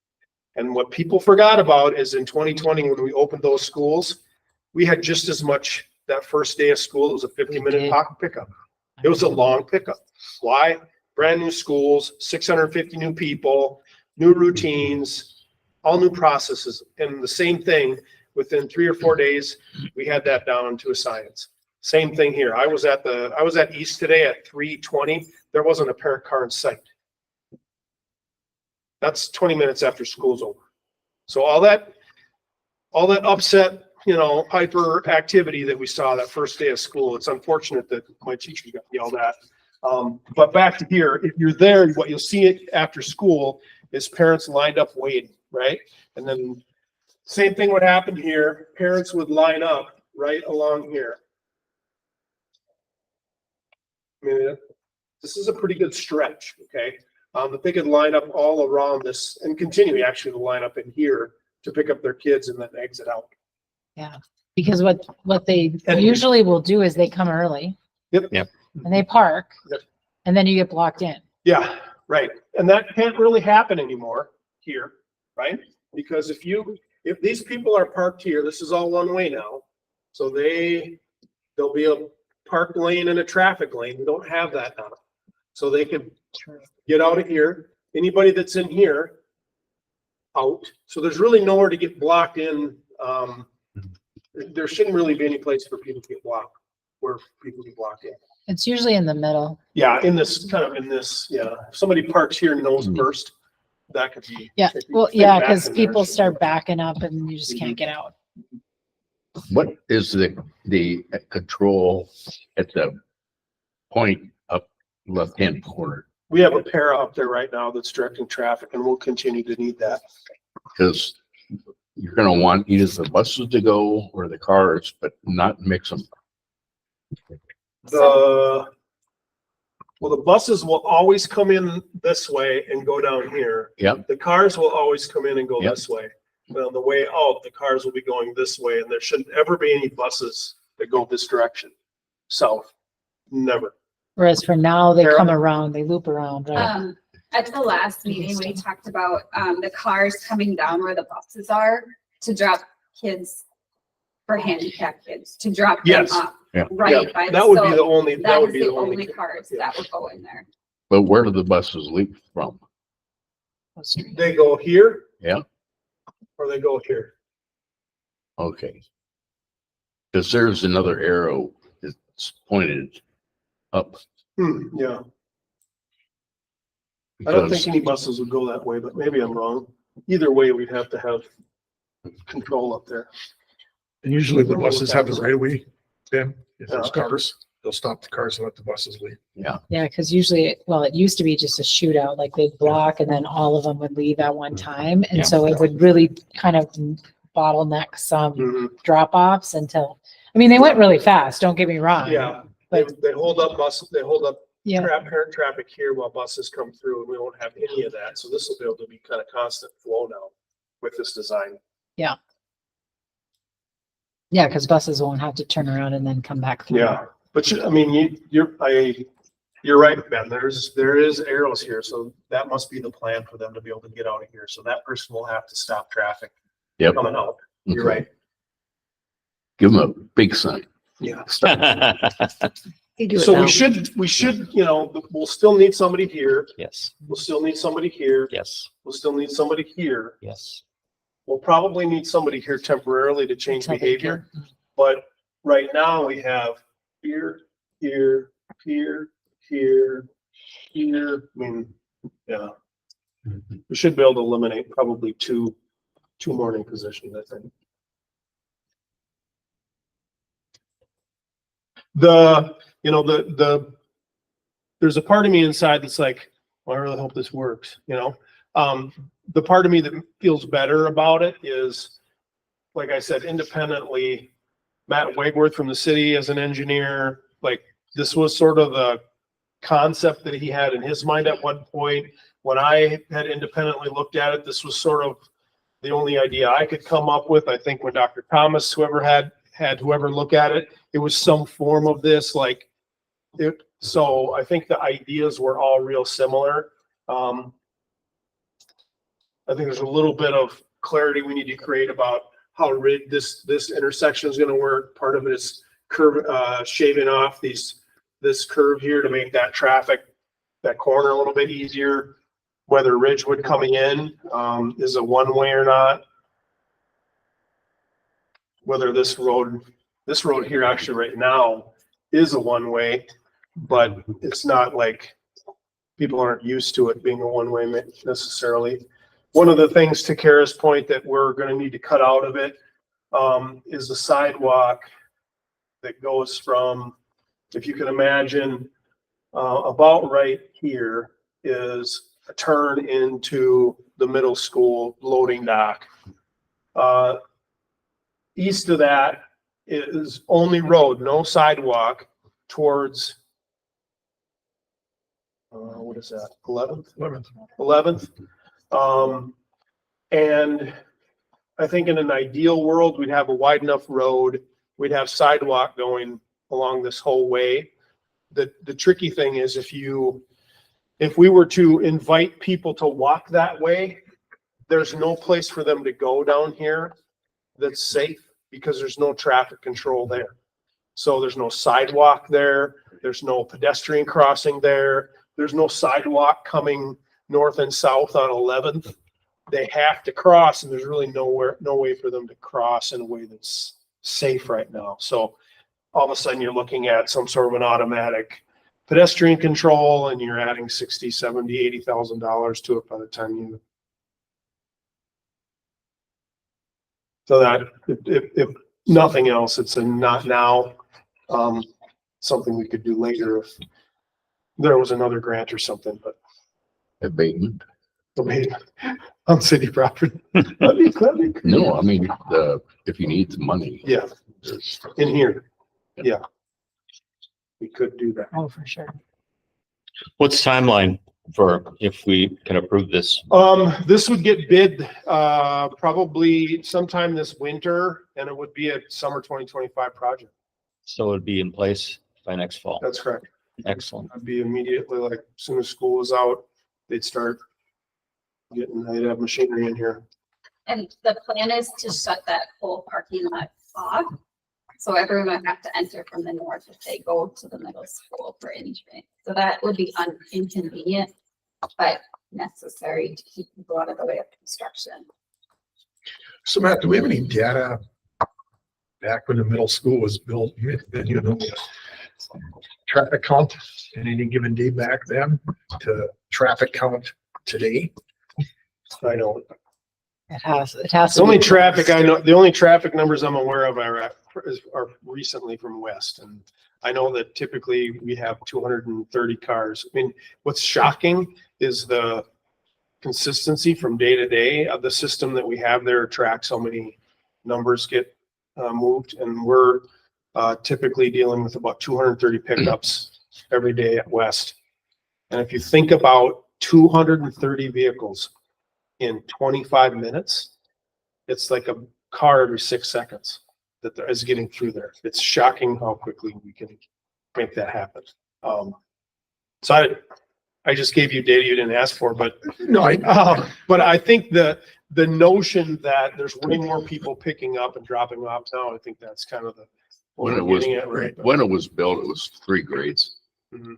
Speaker 3: And what people forgot about is in 2020, when we opened those schools, we had just as much that first day of school. It was a 50-minute pickup. It was a long pickup. Why? Brand new schools, 650 new people, new routines, all new processes. And the same thing, within 3 or 4 days, we had that down to a science. Same thing here. I was at East today at 3:20. There wasn't a parent car in sight. That's 20 minutes after school's over. So all that upset, hyper activity that we saw that first day of school, it's unfortunate that my teacher got yelled at. But back to here, if you're there, what you'll see after school is parents lined up waiting, right? And then same thing would happen here. Parents would line up right along here. I mean, this is a pretty good stretch, okay? But they could line up all around this and continue actually to line up in here to pick up their kids and then exit out.
Speaker 5: Yeah, because what they
Speaker 3: And-
Speaker 5: usually will do is they come early.
Speaker 3: Yep.
Speaker 4: Yep.
Speaker 5: And they park.
Speaker 3: Yep.
Speaker 5: And then you get blocked in.
Speaker 3: Yeah, right. And that can't really happen anymore here, right? Because if these people are parked here, this is all one way now. So there'll be a park lane and a traffic lane. We don't have that now. So they could get out of here. Anybody that's in here, out. So there's really nowhere to get blocked in. There shouldn't really be any place for people to get blocked, where people get blocked in.
Speaker 5: It's usually in the middle.
Speaker 3: Yeah, yeah. If somebody parks here nose first, that could be.
Speaker 5: Yeah,
Speaker 3: tricky.
Speaker 5: well,
Speaker 3: Fit
Speaker 5: yeah,
Speaker 3: back
Speaker 5: because
Speaker 3: in there.
Speaker 5: people start backing up and you just can't get out.
Speaker 6: What is the control at the point up left-hand corner?
Speaker 3: We have a para up there right now that's directing traffic and we'll continue to need that.
Speaker 6: Because you're gonna want either the buses to go or the cars, but not mix them.
Speaker 3: Well, the buses will always come in this way and go down here.
Speaker 6: Yep.
Speaker 3: The cars will always come in and go
Speaker 6: Yep.
Speaker 3: this way. But on the way out, the cars will be going this way and there shouldn't ever be any buses that go this direction, south. Never.
Speaker 5: Whereas for now, they
Speaker 3: Carol?
Speaker 5: come around, they loop around, right?
Speaker 7: At the last meeting, we talked about, the cars coming down where the buses are to drop kids, for handicapped kids, to drop them
Speaker 3: Yes.
Speaker 7: off.
Speaker 6: Yeah.
Speaker 7: Right by the,
Speaker 3: That would be the
Speaker 7: so
Speaker 3: only, that
Speaker 7: that
Speaker 3: would
Speaker 7: is
Speaker 3: be
Speaker 7: the
Speaker 3: the
Speaker 7: only
Speaker 3: only.
Speaker 7: cars that would go in there.
Speaker 6: But where do the buses leave from?
Speaker 3: They go here.
Speaker 6: Yeah.
Speaker 3: Or they go here.
Speaker 6: Okay. Because there's another arrow that's pointed up.
Speaker 3: Yeah. I don't
Speaker 6: Because
Speaker 3: think any buses would go that way, but maybe I'm wrong. Either way, we'd have to have control up there.
Speaker 8: And usually the buses have the right of way, Ben, if there's
Speaker 3: Yeah.
Speaker 8: cars, they'll stop the cars and let the buses leave.
Speaker 5: Yeah, because usually, well, it used to be just a shootout, like they'd block and then all of them would leave at one time.
Speaker 6: Yeah.
Speaker 5: And so it would really kind of bottleneck some
Speaker 3: Mhm.
Speaker 5: drop-offs until, I mean, they went really fast, don't get me wrong.
Speaker 3: Yeah, they,
Speaker 5: But
Speaker 3: they hold up buses, they hold up
Speaker 5: yeah,
Speaker 3: parent traffic here while buses come through and we won't have any of that. So this will be able to be kind of constant flow now with this design.
Speaker 5: yeah, because buses won't have to turn around and then come back through.
Speaker 3: Yeah, but I mean, you're right, Ben. there is arrows here. So that must be the plan for them to be able to get out of here. So that person will have to stop traffic
Speaker 6: Yep.
Speaker 3: coming out. You're
Speaker 6: Okay.
Speaker 3: right.
Speaker 6: Give them a big sign.
Speaker 3: Yeah.
Speaker 5: They do it
Speaker 3: So
Speaker 5: now.
Speaker 3: we should, we'll still need somebody here.
Speaker 4: Yes,
Speaker 3: We'll still need somebody here.
Speaker 4: yes,
Speaker 3: We'll still need somebody here.
Speaker 4: yes.
Speaker 3: We'll probably need somebody here temporarily to change
Speaker 5: Until they
Speaker 3: behavior. But right now we have here, here, here, here, here. I mean, yeah. We should be able to eliminate probably two morning positions, I think. There's a part of me inside that's like, well, I really hope this works, the part of me that feels better about it is, like I said, independently, Matt Wagworth from the city as an engineer, like this was sort of the concept that he had in his mind at one point. When I had independently looked at it, this was sort of the only idea I could come up with. I think when Dr. Thomas, whoever had whoever look at it, it was some form of this, like it. So I think the ideas were all real similar. I think there's a little bit of clarity we need to create about how this intersection is going to work. Part of it is curve, shaving off this curve here to make that corner a little bit easier. Whether Ridgewood coming in is a one-way or not. Whether this road here actually right now is a one-way, but it's not like people aren't used to it being a one-way necessarily. One of the things, to Kara's point, that we're going to need to cut out of it is the sidewalk that goes from, if you can imagine, about right here is a turn into the middle school loading dock. East of that is only road, no sidewalk towards, what is that, 11th? 11th. And I think in an ideal world, we'd have a wide enough road. We'd have sidewalk going along this whole way. The tricky thing is if we were to invite people to walk that way, there's no place for them to go down here that's safe because there's no traffic control there. So there's no sidewalk there. There's no pedestrian crossing there. There's no sidewalk coming north and south on 11th. They have to cross, and there's really no way for them to cross in a way that's safe right now. So all of a sudden you're looking at some sort of an automatic pedestrian control, and you're adding $60,000, $70,000, $80,000 to it by the time you. So that if nothing else, it's a not now, something we could do later There was another grant or something, but
Speaker 6: Abatement.
Speaker 3: I mean, on city property. That'd be
Speaker 6: No, I mean, if you need the money.
Speaker 3: Yeah,
Speaker 6: there's-
Speaker 3: in here. Yeah. We could do that.
Speaker 5: Oh, for sure.
Speaker 4: What's timeline for if we can approve this?
Speaker 3: This would get bid, probably sometime this winter, and it would be a summer 2025 project.
Speaker 4: So it'd be in place by next fall.
Speaker 3: That's correct.
Speaker 4: Excellent.
Speaker 3: It'd be immediately, like, as soon as school was out, they'd start they'd have machinery in here.
Speaker 7: And the plan is to shut that whole parking lot off. So everyone would have to enter from the north if they go to the middle school for entry. So that would be inconvenient, but necessary to keep people out of the way of construction.
Speaker 8: So Matt, do we have any data back when the middle school was built, that you know, traffic count in any given day back then to traffic count today?
Speaker 3: I don't.
Speaker 5: It has to.
Speaker 3: The only
Speaker 5: be
Speaker 3: traffic
Speaker 5: closed.
Speaker 3: I know, the only traffic numbers I'm aware of are recently from west. And I know that typically we have 230 cars. I mean, what's shocking is the consistency from day to day of the system that we have there tracks how many numbers get moved. And we're typically dealing with about 230 pickups every day at west. And if you think about 230 vehicles in 25 minutes, it's like a car every 6 seconds that is getting through there. It's shocking how quickly we can make that happen. So I just gave you data you didn't ask for, but
Speaker 8: No,
Speaker 3: but I think the notion that there's way more people picking up and dropping off now, I think that's kind of the what
Speaker 6: When it
Speaker 3: we're
Speaker 6: was,
Speaker 3: getting at, right?
Speaker 6: when it was built, it was 3 grades.
Speaker 3: Mhm.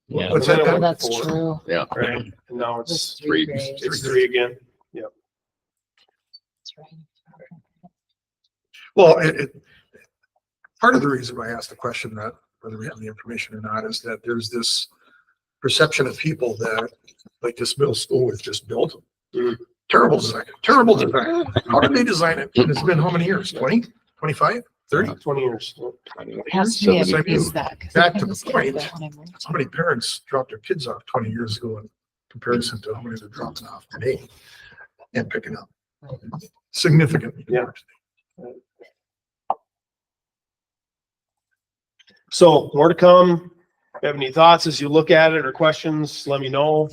Speaker 4: Yeah.
Speaker 8: what's
Speaker 3: Then it
Speaker 8: that?
Speaker 3: went
Speaker 5: That's
Speaker 3: to 4,
Speaker 5: true.
Speaker 6: Yeah.
Speaker 3: right? And now
Speaker 5: Just
Speaker 3: it's
Speaker 5: three
Speaker 6: three.
Speaker 5: grades.
Speaker 3: it's 3 again.
Speaker 5: That's right.
Speaker 8: Well, part of the reason why I asked the question, that whether we have the information or not, is that there's this perception of people that like this middle school was just built.
Speaker 3: Mhm.
Speaker 8: Terrible design, terrible design. How did they design it? And it's been how many years? 20, 25, 30?
Speaker 3: 20 years.
Speaker 5: It has to be
Speaker 8: So,
Speaker 5: at least that. 'cause
Speaker 8: back
Speaker 5: I
Speaker 8: to the
Speaker 5: just heard
Speaker 8: point.
Speaker 5: that when I moved.
Speaker 8: How many parents dropped their kids off 20 years ago in comparison to how many they're dropping off today and picking up? Significantly.
Speaker 3: Yeah. So more to come. If you have any thoughts as you look at it or questions, let me know.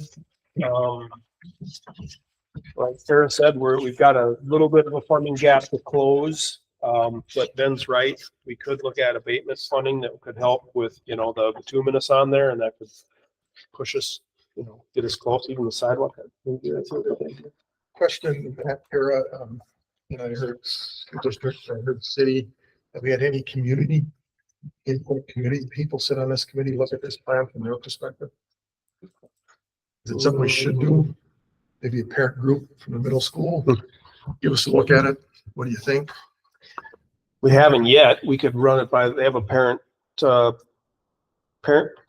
Speaker 3: Like Sarah said, we've got a little bit of a funding gap to close. But Ben's right. We could look at abatement funding that could help with, the bituminous on there, and that could push us, get us close, even the sidewalk.
Speaker 8: Question, Pat, Kara, I heard school district, I heard city. Have we had any community input, community people sit on this committee, look at this plan from their perspective? Is it something we should do? Maybe a parent group from the middle school, give us a look at it. What do you think?
Speaker 3: We haven't yet. We could run it by, they have a parent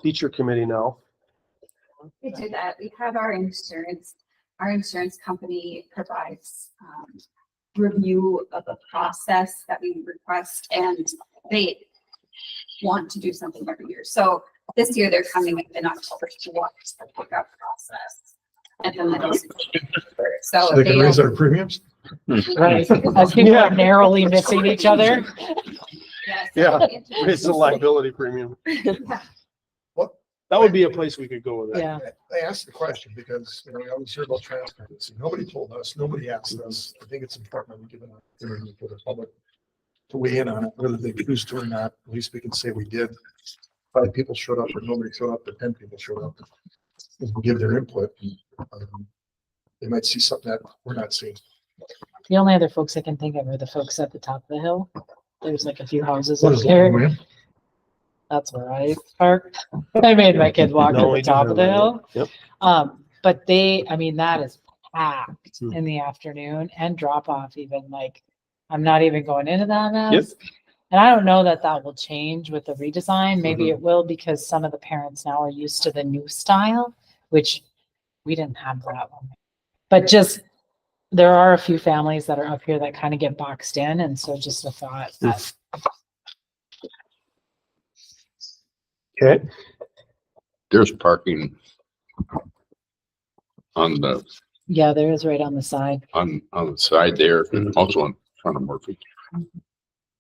Speaker 3: teacher committee now.
Speaker 7: We do that. We have our insurance. Our insurance company provides review of the process that we request, and they want to do something every year. So this year they're coming in October to watch the pickup process. And then so
Speaker 8: So they can raise our premiums?
Speaker 5: Right, as people are narrowly missing each other.
Speaker 3: Yeah. It's a liability premium.
Speaker 8: What?
Speaker 3: That would be a place we could go with that.
Speaker 5: Yeah.
Speaker 8: I asked the question because, we always hear about transparency. Nobody told us, nobody asked us. I think it's important that we give an opportunity for the public to weigh in on it, whether they choose to or not. At least we can say we did. 5 people showed up or nobody showed up, but 10 people showed up. If we give their input, they might see something that we're not seeing.
Speaker 5: The only other folks I can think of are the folks at the top of the hill. There's like a few houses
Speaker 8: What
Speaker 5: up
Speaker 8: is that,
Speaker 5: there.
Speaker 8: Luann?
Speaker 5: That's where I parked. I made my kids walk
Speaker 3: No,
Speaker 5: to
Speaker 3: we
Speaker 5: the
Speaker 3: do
Speaker 5: top
Speaker 3: have
Speaker 5: of the
Speaker 3: that.
Speaker 5: hill.
Speaker 3: Yep.
Speaker 5: But that is packed
Speaker 3: Hmm.
Speaker 5: in the afternoon and drop off even, like, I'm not even going into that
Speaker 3: Yep.
Speaker 5: mess. And I don't know that will change with the redesign. Maybe
Speaker 3: Mhm.
Speaker 5: it will, because some of the parents now are used to the new style, which we didn't have that one. But just, there are a few families that are up here that kind of get boxed in. And so just a thought that
Speaker 3: Okay.
Speaker 6: there's parking on the,
Speaker 5: Yeah, there is right on the side.
Speaker 6: on the side there, and also in front of Murphy.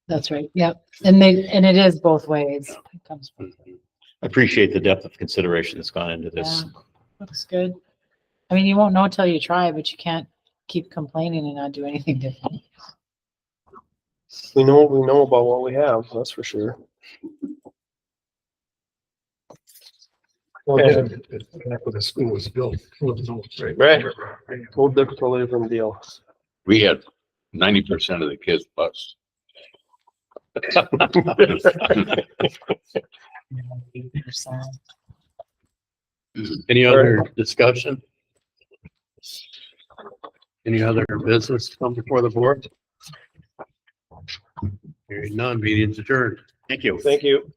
Speaker 5: That's right. Yep. And it is both ways. It comes both ways.
Speaker 4: I appreciate the depth of consideration that's gone into this.
Speaker 5: Yeah, looks good. I mean, you won't know till you try, but you can't keep complaining and not do anything different.
Speaker 3: We know about what we have, that's for sure.
Speaker 8: Well, again, back when the school was built, it was no, right?
Speaker 3: Right. Whole different deal.
Speaker 6: We had 90% of the kids bus.
Speaker 5: 80%.
Speaker 1: Any other discussion? Any other business come before the board? Hearing none, meeting's adjourned.
Speaker 4: Thank you.
Speaker 3: Thank you.